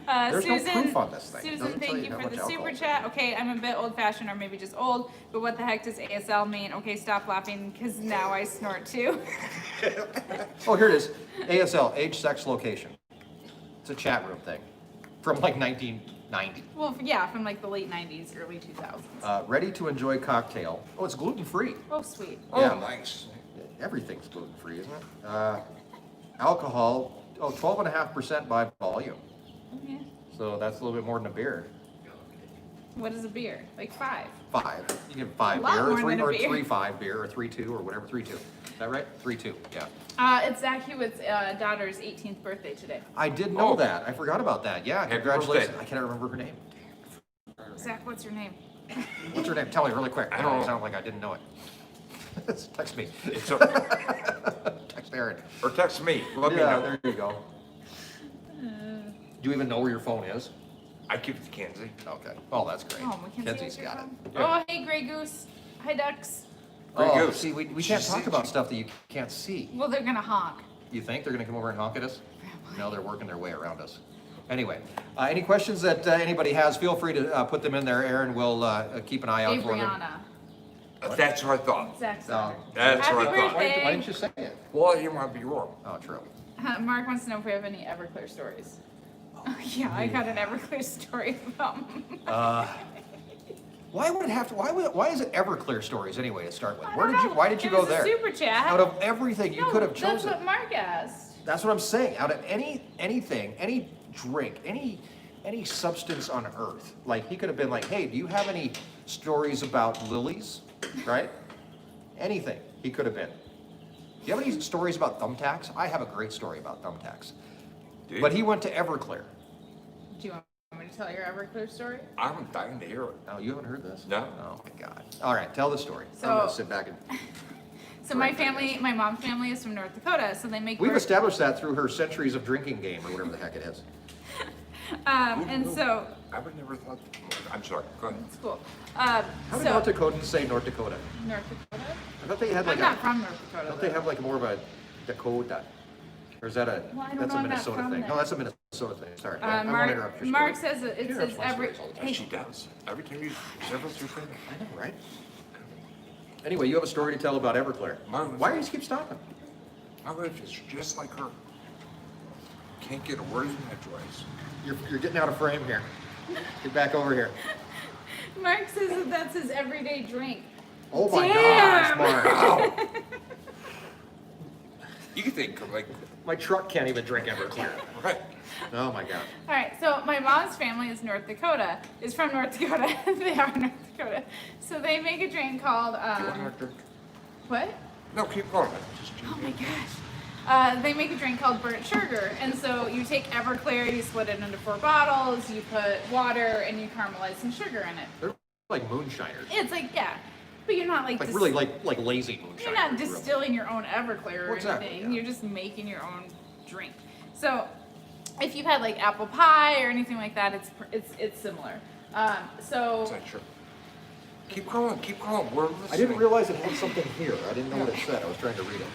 There's no Susan, proof on this thing. It Susan, doesn't tell thank you you how for much the alcohol. super chat. Okay, I'm a bit old-fashioned or maybe just old, but what the heck does ASL mean? Okay, stop laughing because now I snort too. Oh, here it is. ASL, age, sex, location. It's a chat room thing from like 1990. Well, yeah, from like the late 90s, early 2000s. Ready to enjoy cocktail. Oh, it's gluten-free. Oh, sweet. Oh, Yeah. nice. Everything's gluten-free, isn't it? Alcohol, 12.5% by volume. Yeah. So that's a little bit more than a beer. What is a beer? Like 5. 5. You get 5 A lot beer, more or 3 than a or beer. 3-5 beer, or 3-2, or whatever, 3-2. Is that right? 3-2, yeah. It's Zach Hewitt's daughter's 18th birthday today. I did know Oh. that. I forgot about that. Yeah, Happy congratulations. birthday. I cannot remember her name. Zach, what's your name? What's her name? Tell me really quick. I don't know. Sound like I didn't know it. Text me. It's a, Text Erin. or text me. Let me Yeah, know. there you go. Do you even know where your phone is? I keep it to Kenzie. Okay. Oh, that's great. Oh, we can Kenzie's see your got phone. it. Oh, hey, Grey Goose. Hi, Ducks. Grey Oh, Goose. see, we She can't talk sees about you. stuff that you can't see. Well, they're gonna honk. You think they're gonna come over and honk at us? No, they're working their way around us. Anyway, any questions that anybody has, feel free to put them in there. Erin will keep an eye out Hey, for them. Brianna. That's what I thought. Zach's No. daughter. That's Happy what I thought. birthday. Why didn't you say it? Well, you might be wrong. Oh, true. Mark wants to know if we have any Everclear stories. Oh, yeah, I got an Everclear story about. Why would it have to? Why is it Everclear stories anyway to start with? I Where don't did you? know. Why did you It go was a there? super chat. Out of everything, you No, could have That's chosen. what Mark asked. That's what I'm saying. Out of anything, any drink, any substance on earth, like he could have been like, hey, do you have any stories about lilies? Right? Anything he could have been. Do you have any stories about thumbtacks? I have a great story about thumbtacks. Dude, But he went to Everclear. Do you want me to tell your Everclear story? I'm dying to hear it. Oh, you haven't heard this? No. Oh my God. All right, tell the story. I'm So- gonna sit back and. So my Right, I family, my mom's family is from North Dakota, so they make. We've birth- established that through her centuries of drinking game or whatever the heck it is. and so I would never thought. I'm sorry. Go ahead. it's cool. How do So North Dakotans say North Dakota? North Dakota. I thought they had like I'm not from North Dakota. don't they though. have like more of a Dakota? Or is that a, Well, I don't that's know, a I'm not Minnesota from thing? there. No, that's a Minnesota thing. Sorry, I won't Mark, interrupt your Mark story. says it She says interrupts my every. stories all the time. And she does. Every time you several through things. I know, right? Anyway, you have a story to tell about Everclear. Mine- Why do you keep stopping? My wife is just like her. Can't get a word in edgeways. You're getting out of frame here. Get back over here. Mark says that that's his everyday drink. Oh my Damn! gosh, Mark. You can think of like, My truck can't even drink Everclear. right. Oh my God. All right, so my mom's family is North Dakota. Is from North Dakota. They are North Dakota. So they make a drink called Do you want to drink? what? No, keep going. Just Oh my gosh. They make a drink called burnt sugar, and so you take Everclear, you split it into 4 bottles, you put water, and you caramelize some sugar in it. They're like moonshiners. It's like but you're not like Like really like lazy moonshiners. you're not really. distilling your own Everclear or Well, exactly, anything. yeah. You're just making your own drink. So if you've had like apple pie or anything like that, it's similar. So Is that true? Keep going. Keep going. We're listening. I didn't realize it had something here. I didn't know what it said. I was trying to read it.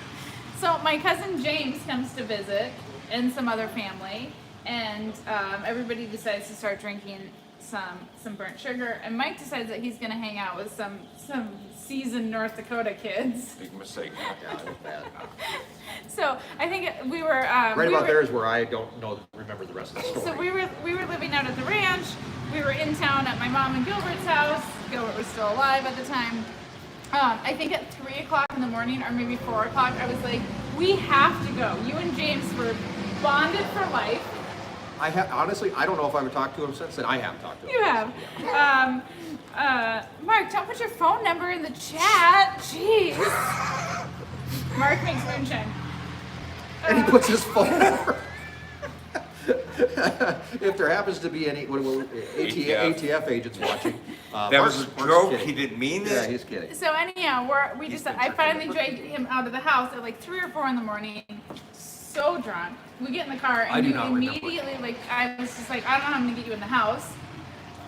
So my cousin James comes to visit and some other family, and everybody decides to start drinking some burnt sugar, and Mike decides that he's gonna hang out with some seasoned North Dakota kids. Big mistake. Yeah, it was bad. So I think we were Right about there is where I don't remember the rest of the story. So we were living out at the ranch. We were in town at my mom and Gilbert's house. Gilbert was still alive at the time. I think at 3 o'clock in the morning, or maybe 4 o'clock, I was like, we have to go. You and James were bonded for life. Honestly, I don't know if I've talked to him since then. I have talked to him. You have. Mark, don't put your phone number in the chat. Jeez. Mark makes moonshine. And he puts his phone number. If there happens to be any ATF agents watching, That was a joke. He didn't mean it. Yeah, he's kidding. So anyhow, I finally dragged him out of the house at like 3 or 4 in the morning. So drunk. We get in the car I and do you not immediately remember. I was just like, I don't know how I'm gonna get you in the house.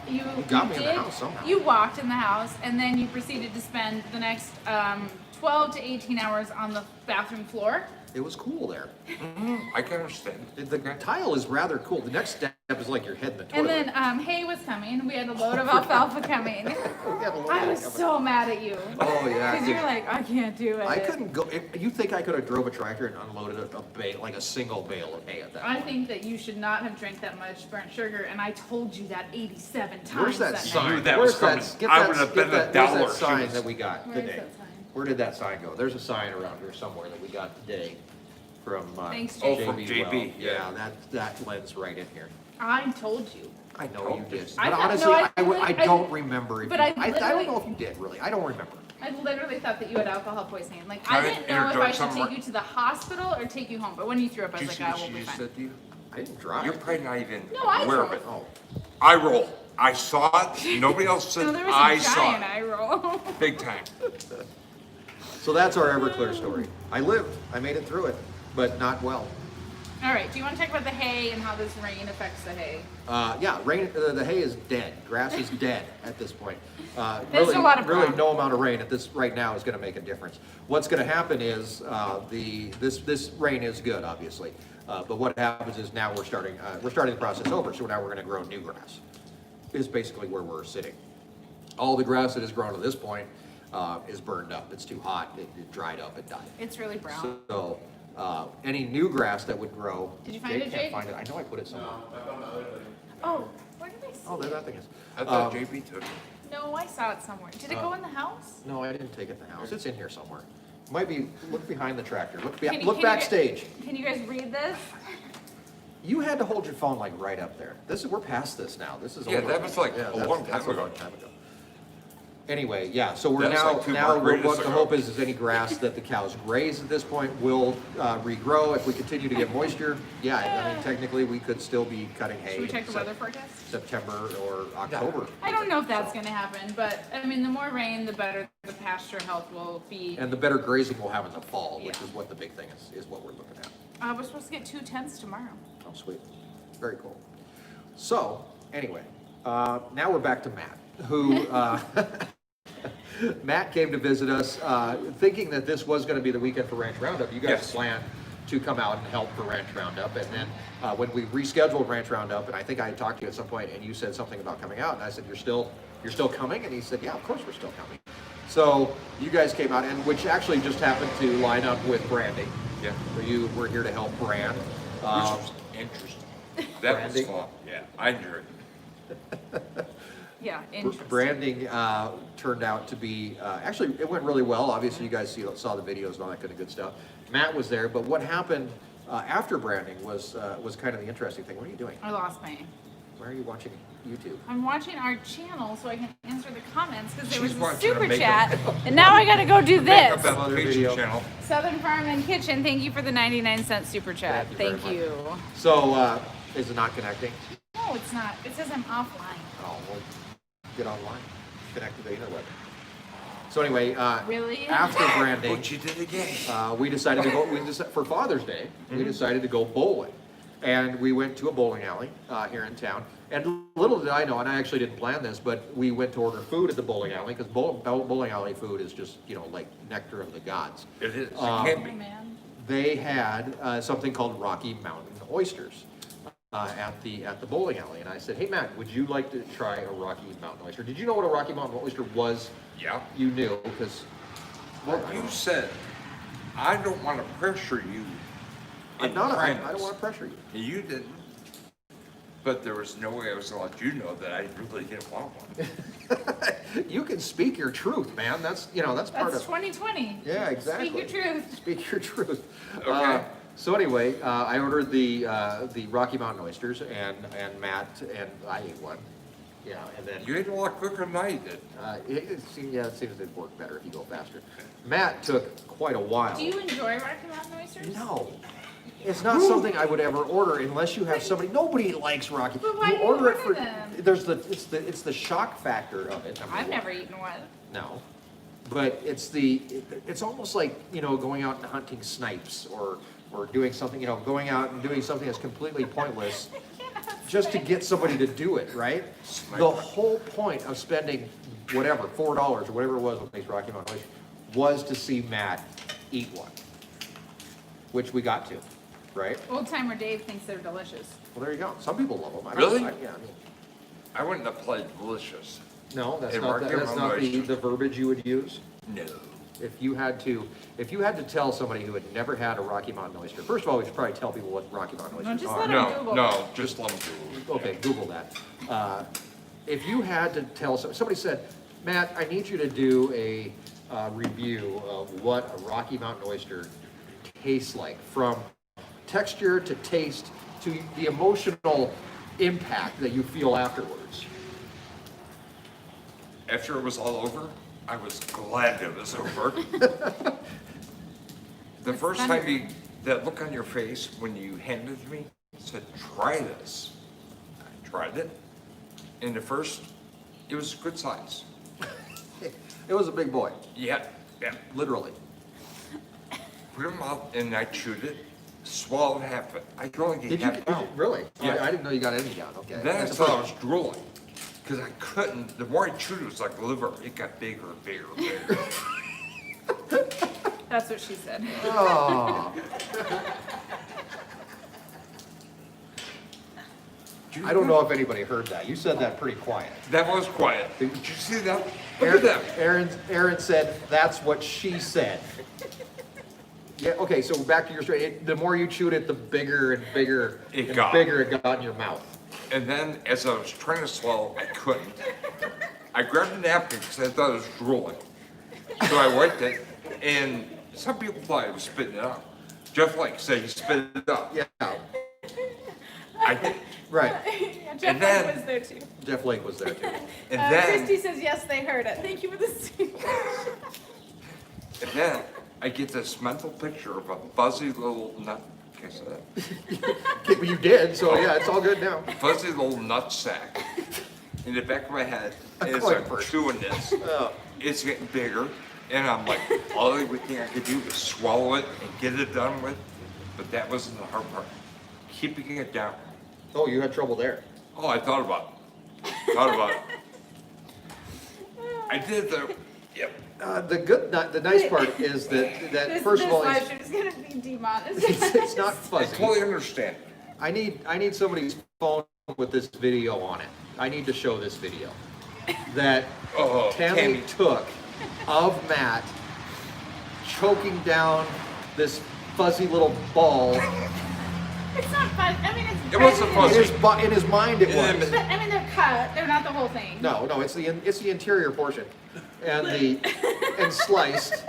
You got me in the did. house somehow. You walked in the house and then you proceeded to spend the next 12 to 18 hours on the bathroom floor. It was cool there. I can understand. The tile is rather cool. The next step is like your head in the toilet. And then hay was coming. We had a load of alfalfa coming. We have a lot I of was coming. so mad at you. Oh yeah. Because you're like, I can't do it. I couldn't go. You think I could have drove a tractor and unloaded a bale, like a single bale of hay at that? I think that you should not have drank that much burnt sugar, and I told you that 87 times. Where's that night. sign? knew that Where's was coming. Get I that- would have get been that- $1. Where's that She sign was- that we got Where is today? that sign? Where did that sign go? There's a sign around here somewhere that we got today from Thanks, Oh, JB. from JB. Yeah, that lens right in here. I told you. I know you did, I but thought- honestly, no, I don't remember. If but you, I I don't literally- know if you did really. I don't remember. I literally thought that you had alcohol poisoning. Like, Can I I didn't know if I interject should something? take you to the hospital or take you home. But when you threw up, I Did was you like, see I what will she be just fine. said to you? I didn't drive. You're probably not even No, I aware of drove. it. Oh, I roll. I saw it. Nobody else said No, there was I a saw giant it. eye roll. Big time. so that's our Everclear story. I lived. I made it through it, but not well. All right, do you want to talk about the hay and how this rain affects the hay? Yeah, rain. The hay is dead. Grass is dead at this point. There's Really, a lot of really, brown. no amount of rain at this right now is going to make a difference. What's going to happen is this rain is good, obviously, but what happens is now we're starting the process over. So now we're going to grow new grass. Is basically where we're sitting. All the grass that has grown to this point is burned up. It's too hot. It dried up. It died. It's really brown. So any new grass that would grow. Did you find Jake it, can't Jake? find it. I know I put it somewhere. Oh, where did I see Oh, there it? that thing is. I thought JB took it. No, I saw it somewhere. Did it go in the house? No, I didn't take it in the house. It's in here somewhere. Might be. Look behind the tractor. Look Can you- look can you backstage. Can you guys read this? You had to hold your phone like right up there. We're past this now. This is Yeah, over. that was like a that's- long that's time a long ago. time ago. Anyway, yeah. So we're That's now like 2 now margaritas what the ago. hope is any grass that the cows graze at this point will regrow if we continue to get moisture. Yeah, I mean technically we could still be cutting hay. Should we check in the weather forecast? September or October. I don't know if that's going to happen, but I mean, the more rain, the better the pasture health will be. And the better grazing we'll have in the fall, which Yeah. is what the big thing is what we're looking at. We're supposed to get 2 tenths tomorrow. Oh, sweet. Very cool. So, anyway, now we're back to Matt, who, Matt came to visit us, thinking that this was going to be the weekend for Ranch Roundup. You guys Yes. planned to come out and help for Ranch Roundup, and then when we rescheduled Ranch Roundup, and I think I had talked to you at some point, and you said something about coming out, and I said, you're still coming? And he said, yeah, of course we're still coming. So, you guys came out, and which actually just happened to line up with branding. Yeah. So you were here to help brand. Which was interesting. That was Branding. fun. Yeah, I enjoyed it. Yeah, interesting. Branding turned out to be, actually, it went really well. Obviously, you guys saw the videos and all that kind of good stuff. Matt was there, but what happened after branding was kind of the interesting thing. What are you doing? I lost my. Why are you watching YouTube? I'm watching our channel so I can answer the comments because there She's was a watching a super makeup- chat, and now I got to go do Makeup this. Other application video. channel. Southern Farm and Kitchen, thank you for the 99-cent super chat. Thank you Thank very you. So, is it not connecting? No, it's not. It says I'm offline. Oh, well, get online, connect to the interweb. So anyway, Really? after branding, But you did it again. we decided to go, for Father's Day, we decided to go bowling. And we went to a bowling alley here in town. And little did I know, and I actually didn't plan this, but we went to order food at the bowling alley because bowling alley food is just, like nectar of the gods. It is. It Um, can Oh, be. man. They had something called Rocky Mountain Oysters. at the bowling alley, and I said, "Hey Matt, would you like to try a Rocky Mountain oyster?" Did you know what a Rocky Mountain oyster was? Yeah. You knew because. Well, you said, I don't want to pressure you. I in don't trying want this." to pressure you. You didn't. But there was no way I was going to let you know that I really didn't want one. You can speak your truth, man. That's part That's of. 2020. Yeah, exactly. Speak your truth. Speak your truth. Okay. So anyway, I ordered the Rocky Mountain oysters, and Matt and I ate one. Yeah, and then You ate a lot quicker than I did. it seems it'd work better if you go faster. Matt took quite a while. Do you enjoy Rocky Mountain oysters? No, it's not something I would ever order unless you have somebody. Nobody likes Rocky. But why you do you order it order for. them? It's the shock factor of it. number I've one. never eaten one. No, but it's almost like going out and hunting snipes or doing something, going out and doing something that's completely pointless just to get somebody to do it, right? The whole point of spending whatever, $4 or whatever it was with these Rocky Mountain oysters was to see Matt eat one, which we got to, right? Old timer Dave thinks they're delicious. Well, there you go. Some people love them. Really? Yeah, I wouldn't have played delicious. no, that's Hey, not, Rocky that's Mountain not oysters. the verbiage you would use. No. If you had to tell somebody who had never had a Rocky Mountain oyster, first of all, we should probably tell people what Rocky Mountain No, oysters just are. let 'em No, Google. no, just let them do it. Okay, Google that. If you had to tell somebody said, Matt, I need you to do a review of what a Rocky Mountain oyster tastes like, from texture to taste to the emotional impact that you feel afterwards. After it was all over, I was glad it was over. The first time that look on your face when you handed it to me, said, try this. I tried it. And the first, it was a good size. It was a big boy, Yeah, literally. put it in my mouth and I chewed it, swallowed half of it. I could only get Did you, half down. really? Yeah. I didn't know you got any down, okay. Then I That's thought the I was drooling, because I couldn't, the more I chewed it, was like liver, it got bigger and bigger and bigger. That's what she said. Oh. I don't know if anybody heard that. You said that pretty quiet. That was quiet. Did you see that? Look at that. Erin said, that's what she said. Yeah, okay, so back to your story. The more you chewed it, the bigger and bigger It got. bigger it got in your mouth. And then, as I was trying to swallow, I couldn't. I grabbed a napkin because I thought it was drooling. So I wiped it, and some people thought I was spitting it out. Jeff Lake said he spit it out. Yeah, I did. right. Yeah, Jeff And then- Lake was there too. Jeff Lake was there too. And then, Christy says yes, they heard it. Thank you for this. and then, I get this mental picture of a fuzzy little nut. Can I say that? Okay, well, you did, so yeah, it's all good now. Fuzzy little nut sack in the back of my head as Like I'm bird. chewing this. Oh. It's getting bigger, and I'm like, all the thing I could do was swallow it and get it done with. But that wasn't the hard part. Keeping it down. Oh, you had trouble there. Oh, I thought about it. Thought about it. I did the. Yep. The nice part is that first of all, this it's, live stream is gonna be demonetized. it's not I fuzzy. totally understand. I need somebody's phone with this video on it. I need to show this video that Oh, Tammy took of Matt choking down this fuzzy little ball. It's not fun. I mean, it's. It wasn't fuzzy. In his mind, it was. But, I mean, they're cut. They're not the whole thing. No, it's the interior portion, and sliced.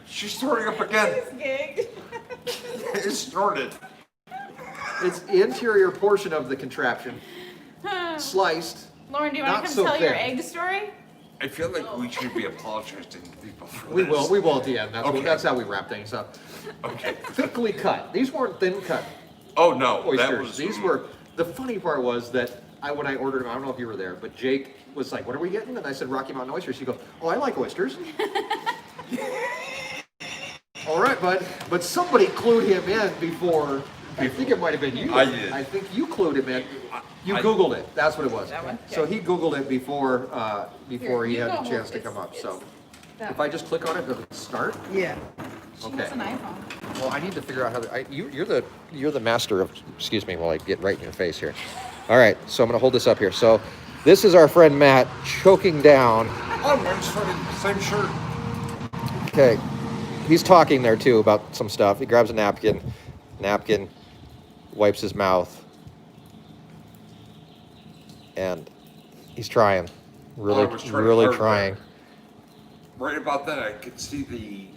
She's starting up again. It's gigged. It started. It's the interior portion of the contraption, sliced. Lauren, do you want Not to come so tell your thin. egg story? I feel like we should be apologizing to people for We this. will at the end. Okay. That's how we wrap things up. Okay. Thickly cut. These weren't thin cut Oh, no. That oysters. was. These were. The funny part was that when I ordered them, I don't know if you were there, but Jake was like, "What are we getting?" And I said, "Rocky Mountain oysters." He goes, "Oh, I like oysters." All right, bud. But somebody clued him in before. I think it might have been you. I did. I think you clued him in. You I- Googled it. That's what it was. That one? So Okay. he Googled it before Here, he you had go the chance hold- to come up. it's- So That if I just click on it, does it start? Yeah. She Okay. has an iPhone. Well, I need to figure out how to. You're the master of. Excuse me, while I get right in your face here. All right, so I'm gonna hold this up here. So, this is our friend Matt choking down. Oh, I'm same shirt. Okay, he's talking there too about some stuff. He grabs a napkin, wipes his mouth, and he's trying, really, I was trying really hard trying. there. Right about that, I could see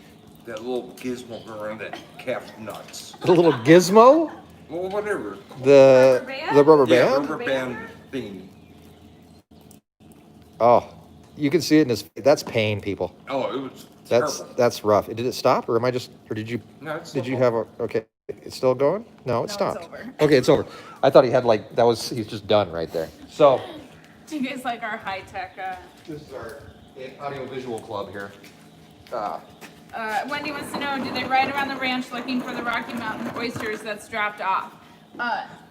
that little gizmo around that calf's nuts. The little gizmo, Well, whatever. the rubber Yeah, band. rubber band thing. Oh, you can see it in his. That's pain, people. Oh, it was terrible. That's rough. Did it stop, or did you? No, it's Did still you have a? Okay, it's still going. No, it No, it's stopped. over. Okay, it's over. I thought he had he's just done right there. So. Do you guys like our high tech? This is our audio-visual club here. Wendy wants to know, do they ride around the ranch looking for the Rocky Mountain oysters that's dropped off?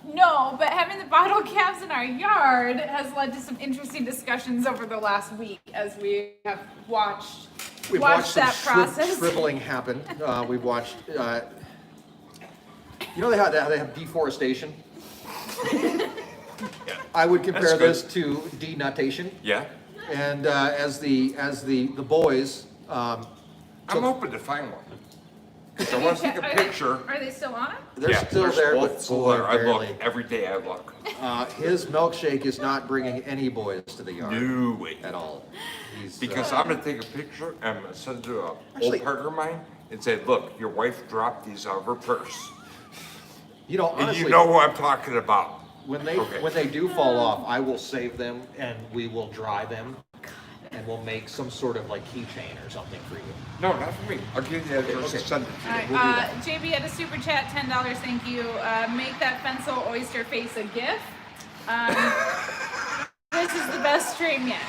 No, but having the bottle calves in our yard has led to some interesting discussions over the last week as we have watched that process. Shriveling happen. We've watched. You know they have deforestation. I would compare this to denuttation. Yeah. And as the boys. I'm open to find one. If I want to take a picture. Are they still on it? They're still there, both but still boy, there. I look barely. every day. I look. His milkshake is not bringing any boys to the yard No way. at all. Because I'm gonna take a picture and I'm gonna send it to a Actually- old partner of mine and say, look, your wife dropped these out of her purse. You know, And honestly, you know what I'm talking about. when they do fall off, I will save them and we will dry them, and we'll make some sort of keychain or something for you. No, not for me. I'll give you the address and send it to All you. right, We'll do that. JB had a super chat, $10, thank you. Make that Fensel oyster face a GIF. This is the best stream yet.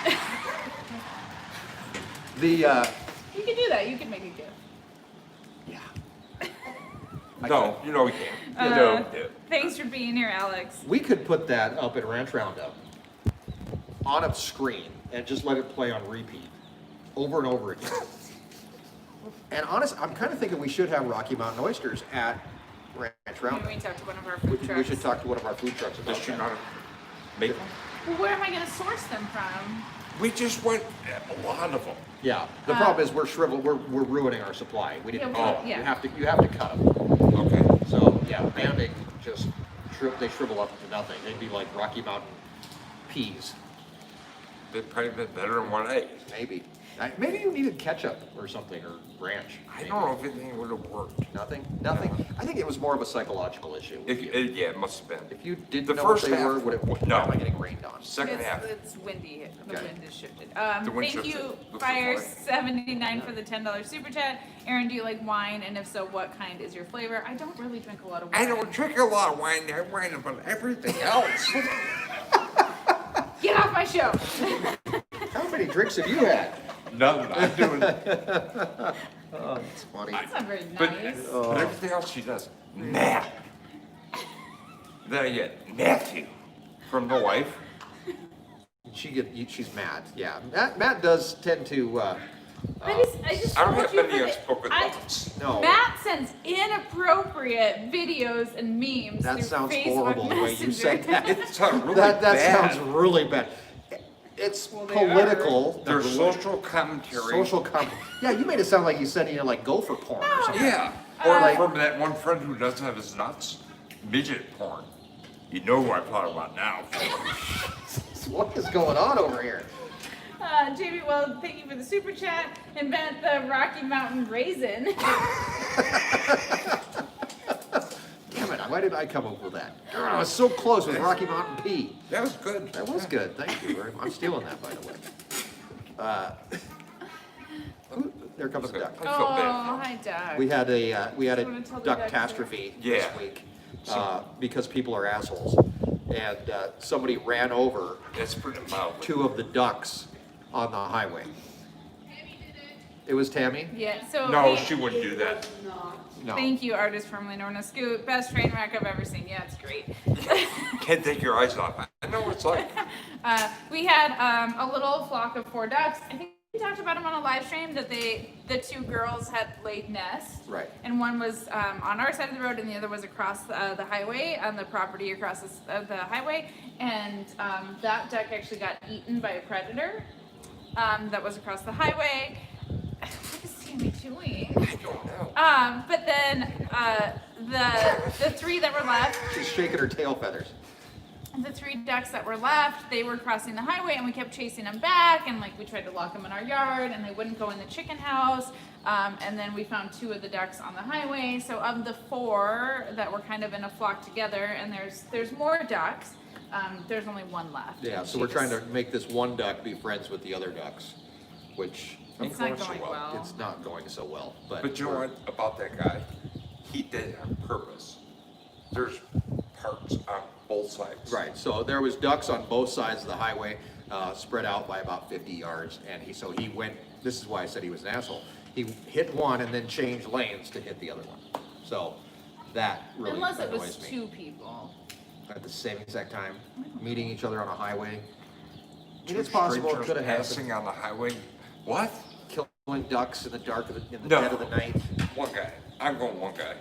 You can do that. You can make a GIF. No, you know we can't. No. Thanks for being here, Alex. We could put that up at Ranch Roundup on a screen and just let it play on repeat over and over again. And honestly, I'm kind of thinking we should have Rocky Mountain oysters at Ranch Maybe Roundup. we can talk to one of our food trucks. We should talk to one of our food trucks about Does she that. not make them? Well, where am I going to source them from? We just went a lot of them. Yeah, the problem is we're shriveled. We're ruining our supply. We didn't. Yeah. You have to cut them. Okay. So yeah, banding just they shrivel up to nothing. They'd be like Rocky Mountain peas, They've probably been better than what I ate. maybe. Maybe you needed ketchup or something, or ranch. I maybe. don't know if anything would have worked. Nothing. I think it was more of a psychological issue. Yeah, it must have been. If you didn't The know what first they half- were, why no. am I getting rained on? Second half. It's windy. The Okay. wind is shifted. The wind Thank shifted. you, Looks like Fire79 for the $10 super chat. Aaron, do you like wine? And if so, what kind is your flavor? I don't really drink a lot of wine. I don't drink a lot of wine. I whine about everything else. Get off my show. How many drinks have you had? None. I'm doing. Oh, it's funny. That's not very But, nice. but everything else she does, Nat. Then I get Matthew from the wife. She's mad. Yeah, Matt does tend to. I just I don't told have you many for unspoken the- thoughts. No. Matt sends inappropriate videos and memes. That through sounds Facebook horrible the way you Messenger. said that. It sounds really that bad. sounds really bad. It's Well, they political. There's number one. social commentary. Social Yeah, you made it sound like you sending in gopher porn or something. Yeah. Or Like- from that one friend who doesn't have his nuts, midget porn. You know who I'm talking about now. What is going on over here? JB, well, thank you for the super chat. Invent the Rocky Mountain raisin. Damn it! Why did I come up with that? I was so close with Rocky Mountain Pea. That was good. That was good. Thank you very much. I'm stealing that, by the way. There comes the duck. I feel Oh, bad. hi, Doug. We had a wanna tell the duck duck catastrophe story? this Yeah. week because people are assholes, and somebody ran over That's pretty mild. 2 of the ducks on the highway. It was Tammy? Yeah, so No, hey, she wouldn't do that. No. thank you, artist formerly known as Scoot. Best train wreck I've ever seen. Yeah, it's great. Can't take your eyes off. I know what it's like. We had a little flock of 4 ducks. I think talked about them on a live stream that the two girls had laid nests. Right. And one was on our side of the road, and the other was across the highway, on the property across the highway. And that duck actually got eaten by a predator that was across the highway. What is Tammy doing? I don't know. But then the three that were left. She's shaking her tail feathers. The three ducks that were left, they were crossing the highway, and we kept chasing them back, and like we tried to lock them in our yard, and they wouldn't go in the chicken house. And then we found 2 of the ducks on the highway. So of the 4 that were kind of in a flock together, and there's more ducks, there's only 1 left. Yeah, so we're trying to make this one duck be friends with the other ducks, which It's not going well. it's not going so well. But you know what about that guy? He did it on purpose. There's parts on both sides. Right, so there was ducks on both sides of the highway, spread out by about 50 yards, and he went, this is why I said he was an asshole. He hit one and then changed lanes to hit the other one. So that really Unless it annoys was me. 2 people. At the same exact time, meeting each other on a highway. Two It's possible it strangers could have passing happened. on the highway. What? Killing ducks in the dark of the, in the No. dead of the night. One guy. I'm going one guy.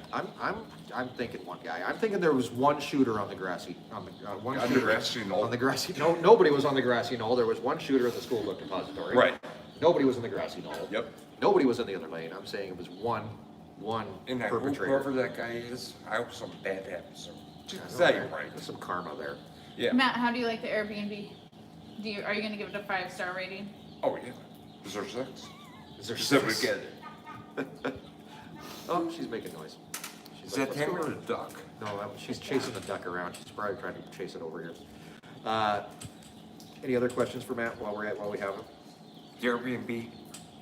I'm thinking one guy. I'm thinking there was one shooter on the grassy, on the, one On the shooter grassy knoll? On the grassy, no, nobody was on the grassy knoll. There was one shooter at the school book depository. Right. Nobody was in the grassy knoll. Yep. Nobody was in the other lane. I'm saying it was one And that perpetrator. whoever that guy is, I hope something bad happens to him. I know Just say there- it right. There's some karma there. Yeah. Matt, how do you like the Airbnb? Are you gonna give it a 5-star rating? Oh, yeah. Is there 6? Is there So we six? get it. Oh, she's making noise. She's Is like, that "What's Tammy or going the duck? on?" No, she's chasing the duck around. She's probably trying to chase it over here. Any other questions for Matt while we have him? The Airbnb,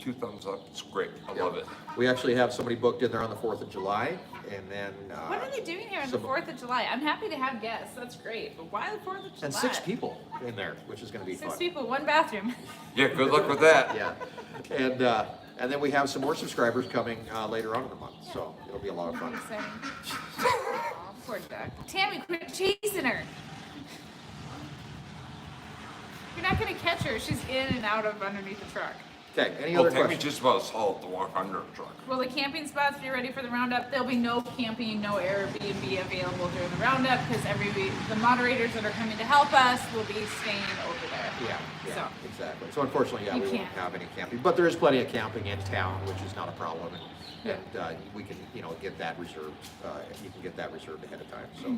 2 thumbs up. It's great. I Yeah. love it. We actually have somebody booked in there on the 4th of July, and then. What are they doing here on the some- 4th of July? I'm happy to have guests, that's great, but why the 4th of July? And 6 people in there, which is gonna be 6 fun. people, 1 bathroom. Yeah, good luck with that. Yeah, and then we have some more subscribers coming, later on in the month, so it'll be a lot of fun. Exciting. Aw, poor duck. Tammy, quit chasing her. You're not gonna catch her, she's in and out of underneath the truck. Okay, any Well, other Tammy questions? just about solved the walk under truck. Well, the camping spots, be ready for the roundup. There'll be no camping, no Airbnb available during the roundup because the moderators that are coming to help us will be staying over there. Yeah, So, exactly. So unfortunately, yeah, You we won't can't. have any camping, but there is plenty of camping in town, which is not a problem. Yeah. And we can, get that reserved, you can get that reserved ahead of time, so.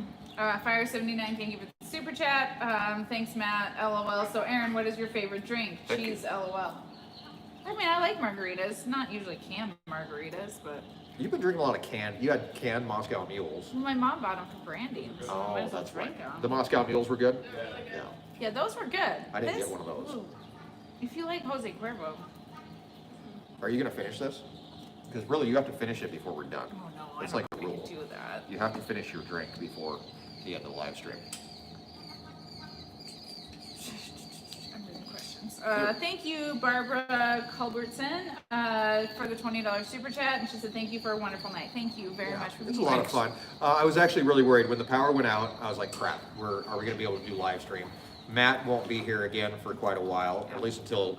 Fire79, thank you for the super chat. Thanks, Matt. LOL. So, Erin, what is your favorite drink? Thank you. Cheese. LOL. I mean, I like margaritas. Not usually canned margaritas, but You've been drinking a lot of you had canned Moscow mules. well, my mom bought them for branding, so I might as well That's drink right. them. The Moscow mules were good? Yeah. Yeah, those were good. I didn't get one of those. Ooh. If you like Jose Cuervo. Are you gonna finish this? Because really, you have to finish it before we're done. Oh no, It's I like don't a know if rule. I can do that. You have to finish your drink before the end of the live stream. I'm reading questions. Thank you, Barbara Culbertson, for the $20 super chat, and she said thank you for a wonderful night. Thank you very much for the It's a lot of fun. I was actually really worried when the power went out. I was like, crap, are we gonna be able to do live stream? Matt won't be here again for quite a while, at least until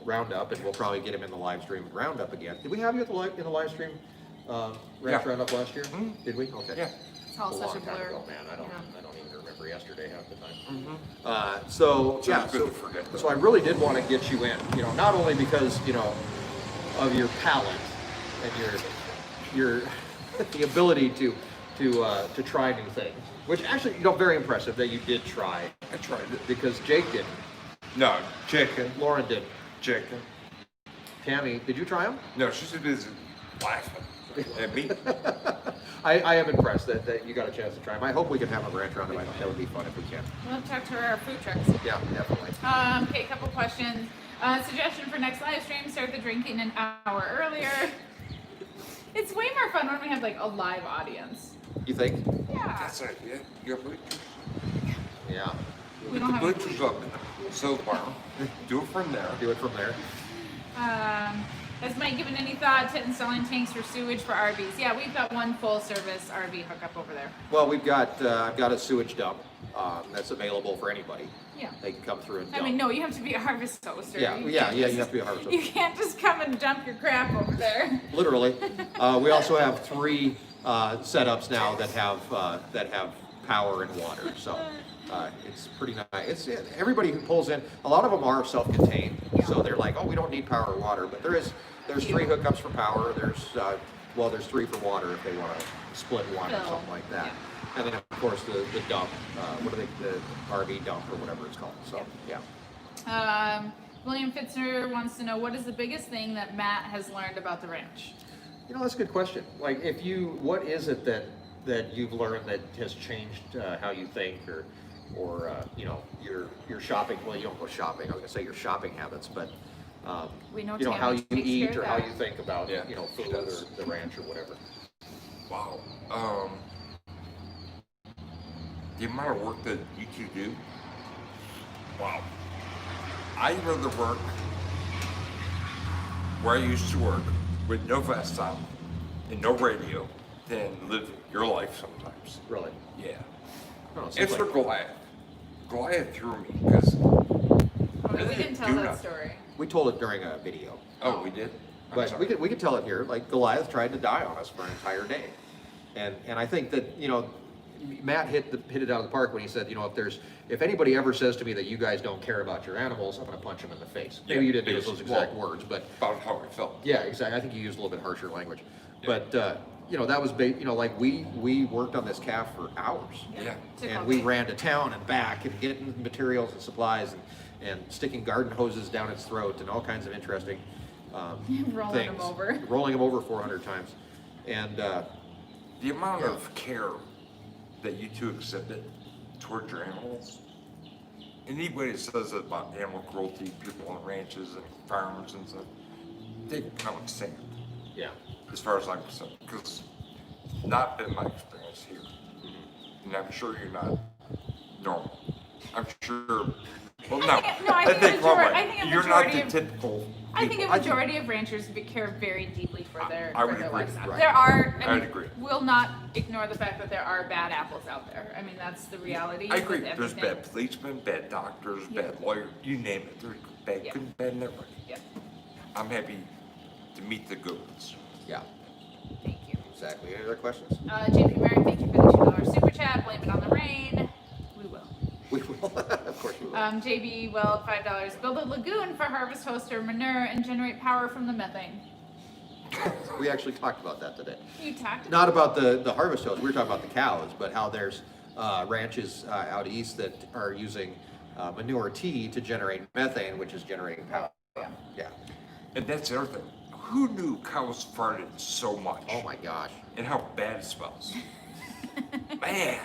Roundup, and we'll probably get him in the live stream with Roundup again. Did we have you in the live stream, Yeah. Roundup last year? Mhm. Did we? Okay. Yeah. It's all A such long a time blur. ago, man. I don't Yeah. even remember yesterday half the time. Mm-hmm. So It's yeah, always good so, to forget that. so I really did want to get you in. Not only because of your talent and your the ability to try new things, which actually very impressive that you did try I tried it. because Jake didn't, No, chicken. Lauren didn't, Chicken. Tammy, did you try them? No, she's too busy laughing at me. I am impressed that you got a chance to try them. I hope we can have a ranch roundup. I think that would be fun if we can. We'll have to talk to our food trucks. Yeah, definitely. Okay, a couple questions. Suggestion for next live stream, start the drinking an hour earlier. It's way more fun when we have like a live audience. You think? Yeah. That's it. Yeah, you got bleachers. Yeah. We Put don't the have bleachers up in the silk barn. Do it from there. Do it from there. Has Mike given any thought to installing tanks for sewage for RVs? Yeah, we've got one full service RV hookup over there. Well, we've got I've got a sewage dump that's available for anybody. Yeah. They can come through and dump. I mean, no, you have to be a harvest hoster. Yeah, You yeah, can't you just- have to be a harvest You hoster. can't just come and dump your crap over there. Literally. We also have 3 setups now that have power and water. So it's pretty nice. Everybody who pulls in, a lot of them are self-contained. So they're like, oh, we don't need power or water. But there's 3 hookups for power. There's 3 for water if they want to split one or something like that. And then of course the dump, the RV dump or whatever it's called. So yeah. William Fitzner wants to know, what is the biggest thing that Matt has learned about the ranch? You know, that's a good question. Like, what is it that you've learned that has changed how you think, or you know, your shopping? Well, you don't go shopping. I was gonna say your shopping habits, but We know you know, Tammy how you takes care eat of or how that. you think about Yeah, you know, she food or does. the ranch or whatever. Wow. The amount of work that you 2 do. Wow. I'd rather work where I used to work with no vest on and no radio than live your life sometimes. Really? Yeah. No, it seems It's for like- Goliath. Goliath threw me because. Okay, we didn't tell that story. We told it during a video, Oh, we did? I'm but sorry. we could tell it here. Like Goliath tried to die on us for an entire day, and I think that, you know, Matt hit it out of the park when he said, you know, if anybody ever says to me that you guys don't care about your animals, I'm going to punch them in the face. Maybe Yeah, you didn't use those basically. exact words, but About how I felt. yeah, exactly. I think you used a little bit harsher language, Yeah. but you know, that was you know, like we worked on this calf for hours, Yeah. and we ran to town and back and getting materials and supplies and sticking garden hoses down its throat and all kinds of interesting Rolling things. them over. Rolling them over 400 times, and The amount of care that you 2 exhibit toward your animals. Anybody that says about animal cruelty, people on ranches and farms and stuff, they become insane, yeah. as far as I'm concerned, because it's not been my experience here. And I'm sure you're not normal. I'm sure, well, no. I think a You're not majority the of- typical. I think a people. majority of ranchers care very deeply for their I would agree, livestock. right. There are, I would mean, agree. we'll not ignore the fact that there are bad apples out there. I mean, that's the reality. I agree. with There's everything. bad policemen, bad doctors, Yeah. bad lawyers, you name it. There's bad, Yeah. good and bad in everybody. Yeah, I'm happy to meet the good ones. Yeah, thank you. exactly. Any other questions? JP Mary, thank you for the $2 super chat. Blame it on the rain. We will. We will, of course we will. JB Weld, $5. Build a lagoon for harvest host or manure and generate power from the methane. We actually talked about that today. You talked. Not about the harvest hose. We were talking about the cows, but how there's ranches out east that are using manure tea to generate methane, which is generating power. Yeah. Yeah. And that's the other thing. Who knew cows farted so much? Oh my gosh. And how bad it smells. Man.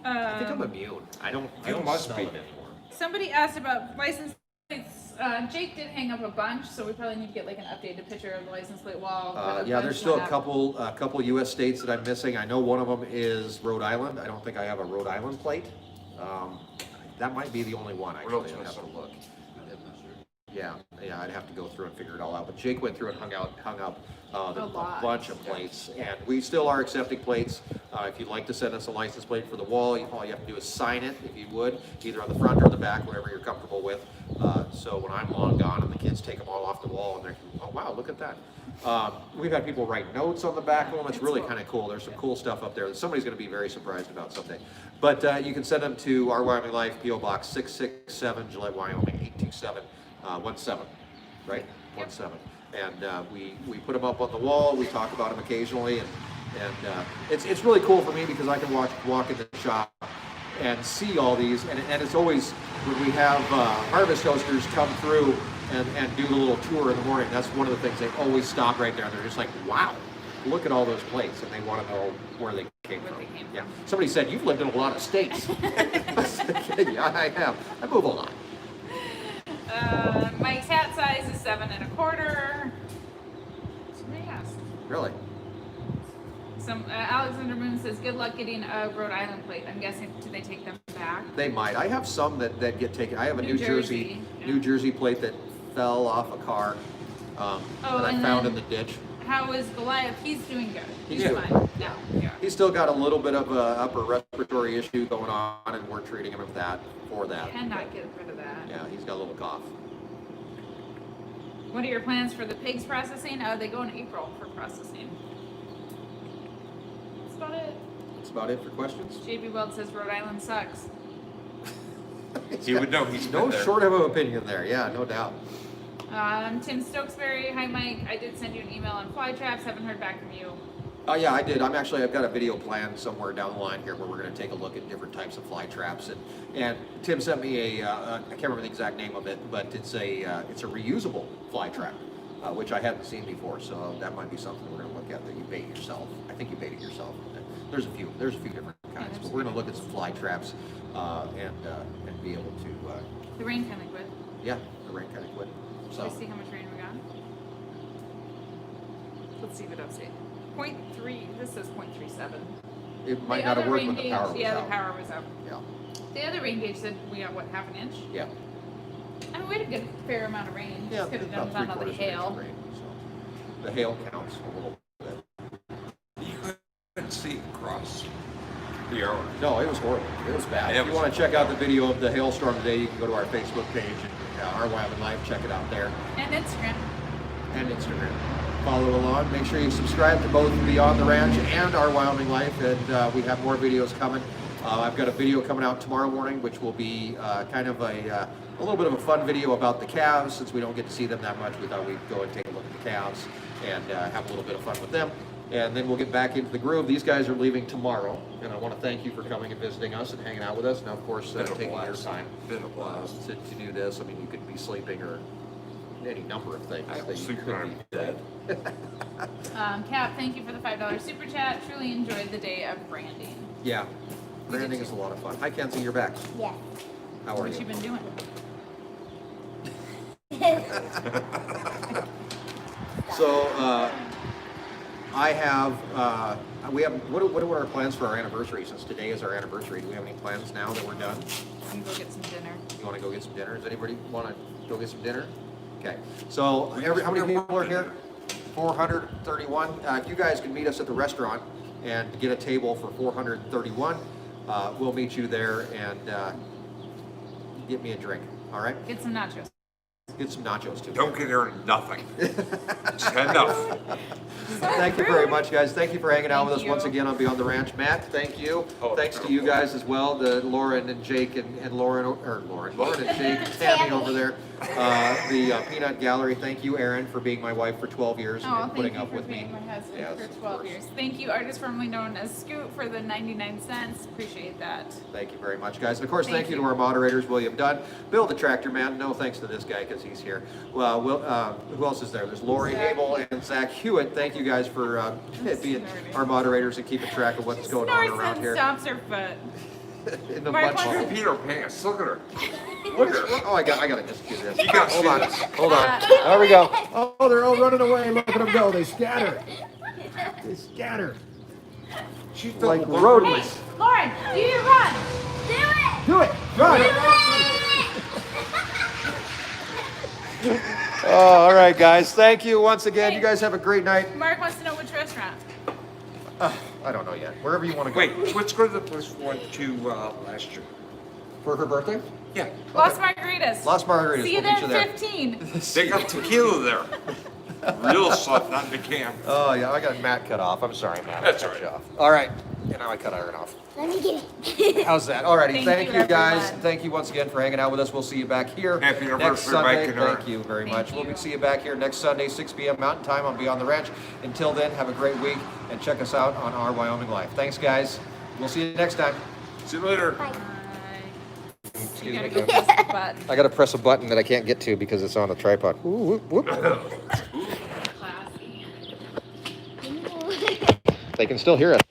I think I'm immune. I don't must smell be. it anymore. Somebody asked about license plates. Jake did hang up a bunch, so we probably need to get like an updated picture of the license plate wall. but Yeah, bunch there's still went a up. couple U.S. states that I'm missing. I know one of them is Rhode Island. I don't think I have a Rhode Island plate. That might be the only one, What else actually. I'd have to missing? look. Yeah, I'd have to go through and figure it all out. But Jake went through and hung up a lot. bunch of plates, and we still are accepting plates. If you'd like to send us a license plate for the wall, all you have to do is sign it, if you would, either on the front or the back, whatever you're comfortable with. So when I'm long gone and the kids take them all off the wall, and they're, oh wow, look at that. We've had people write notes on the back of them. It's It's really cool. kind of cool. There's some cool stuff up there that somebody's going to be very surprised about someday. But you can send them to our Wyoming Life, P.O. Box 667, Gillette, Wyoming 82717, right? 17. And we put them up on the wall. We talk about them occasionally, and it's really cool for me because I can walk in the shop and see all these, and it's always when we have harvest toasters come through and do the little tour in the morning. That's one of the things. They always stop right there. They're just like, wow, look at all those plates, and they want to know where they came Where from. they came from. Yeah. Somebody said you've lived in a lot of states. I said, yeah, I have. I move a lot. Mike's hat size is 7 1/4. Somebody asked. Really? Alexander Moon says, good luck getting a Rhode Island plate. I'm guessing, do they take them back? They might. I have some that get taken. I have a New Jersey, yeah. New Jersey plate that fell off a car Oh, that I and found then- in the ditch. How is Goliath? He's doing good. He's doing fine now. Yeah. He's still got a little bit of a upper respiratory issue going on, and we're treating him for that. Cannot get rid of that. Yeah, he's got a little cough. What are your plans for the pigs processing? They go in April for processing. That's about it. That's about it for questions. JB Weld says Rhode Island sucks. He would know. He's No been there. short of an opinion there. Yeah, no doubt. Tim Stokesbury, hi Mike. I did send you an email on fly traps. Haven't heard back from you. Yeah, I did. I've got a video planned somewhere down the line here where we're going to take a look at different types of fly traps. And Tim sent me I can't remember the exact name of it, but it's a reusable fly trap, which I hadn't seen before. So that might be something we're going to look at that you bait yourself. I think you bait it yourself. There's a few different kinds, but we're going to look at some fly traps and be able to. The rain kind of quit. Yeah, the rain kind of quit. So. Let's see how much rain we got. Let's see what upstate. 0.3. This says 0.37. It might not have worked when the power was Yeah, out. the power was out. Yeah. The other rain gauge said we got what, half an inch? Yeah. I mean, we had a good fair amount of rain. Yeah, Just could have done about none of the 3/4 inch hail. of rain, so. The hail counts a little bit. You couldn't see across the yard. No, it was horrible. It was bad. It If you was- want to check out the video of the hailstorm today, you can go to our Facebook page and our Wyoming Life. Check it out there, And Instagram. and Instagram. Follow along. Make sure you subscribe to both Beyond the Ranch and our Wyoming Life, and we have more videos coming. I've got a video coming out tomorrow morning, which will be kind of a little bit of a fun video about the calves. Since we don't get to see them that much, we thought we'd go and take a look at the calves and have a little bit of fun with them. And then we'll get back into the groove. These guys are leaving tomorrow, and I want to thank you for coming and visiting us and hanging out with us. And of course, Been a taking your blast. time Been a blast. to do this. I mean, you could be sleeping or any number of things I that don't you sleep could when be I'm dead. Cap, thank you for the $5 super chat. Truly enjoyed the day of branding. Yeah, We did branding too. is a lot of fun. Hi, Kenzie, you're back. Yeah. How are What you you? been doing? So, I have, what are our plans for our anniversary? Since today is our anniversary, do we have any plans now that we're done? We can go get some dinner. You want to go get some dinner? Does anybody want to go get some dinner? Okay, so how many people are here? 431. If you guys can meet us at the restaurant and get a table for 431, we'll meet you there and get me a drink, all right? Get some nachos. Get some nachos too. Don't get her nothing. It's enough. Thank you very much, guys. Thank you for hanging out with us Thank once you. again on Beyond the Ranch. Matt, thank you. Oh, Thanks to you guys as well, the Lauren and Jake and Lauren and Jake, and Tammy over there. The Peanut Gallery, thank you, Erin, for being my wife for 12 years Oh, and thank putting you up for with me. being my husband Yes, for of 12 course. years. Thank you, artist formerly known as Scoot, for the 99 cents. Appreciate that. Thank you very much, guys. And of course, Thank thank you to you. our moderators, William Dunn, Bill the Tractor Man. No thanks to this guy because he's here. Well, who else is there? There's Lori Zach. Abel and Zach Hewitt. Thank you guys for being Snorting. our moderators and keeping track of what's going on Snorts around and here. stomps her foot. In the Mark mud wants puddle. to- Peter Pan, look at her. Look at her. Oh, I gotta just do this. You gotta Hold see on, this. hold on. There we go. Oh, they're all running away. Look at them go. They scatter. They scatter. She's Like double road bumping. mice. Lauren, do your run. Do it! Do it. Run. Do it! Oh, all right, guys. Thank you once again. You guys have a great night. Mark wants to know which restaurant. I don't know yet. Wherever you want to go. Wait, let's go to the place we went to last year. For her birthday? Yeah, Las Margaritas. Las Margaritas. See you We'll there meet in you 15. they got tequila there. Real stuff, not in the can. Oh, yeah. I got Matt cut off. I'm sorry, Matt. That's I all cut right. you off. All right. And now I cut Erin off. Let me get it. How's that? All righty. Thank Thank you, you, guys. everyone. Thank you once again for hanging out with us. We'll see you back here Happy next anniversary, Sunday. Mike and Erin. Thank you very Thank much. you. We'll see you back here next Sunday, 6 p.m. Mountain Time on Beyond the Ranch. Until then, have a great week and check us out on our Wyoming Life. Thanks, guys. We'll see you next time. See you later. Bye. You gotta go press the button. I got to press a button that I can't get to because it's on a tripod. Ooh, whoop, whoop. Classy. They can still hear us.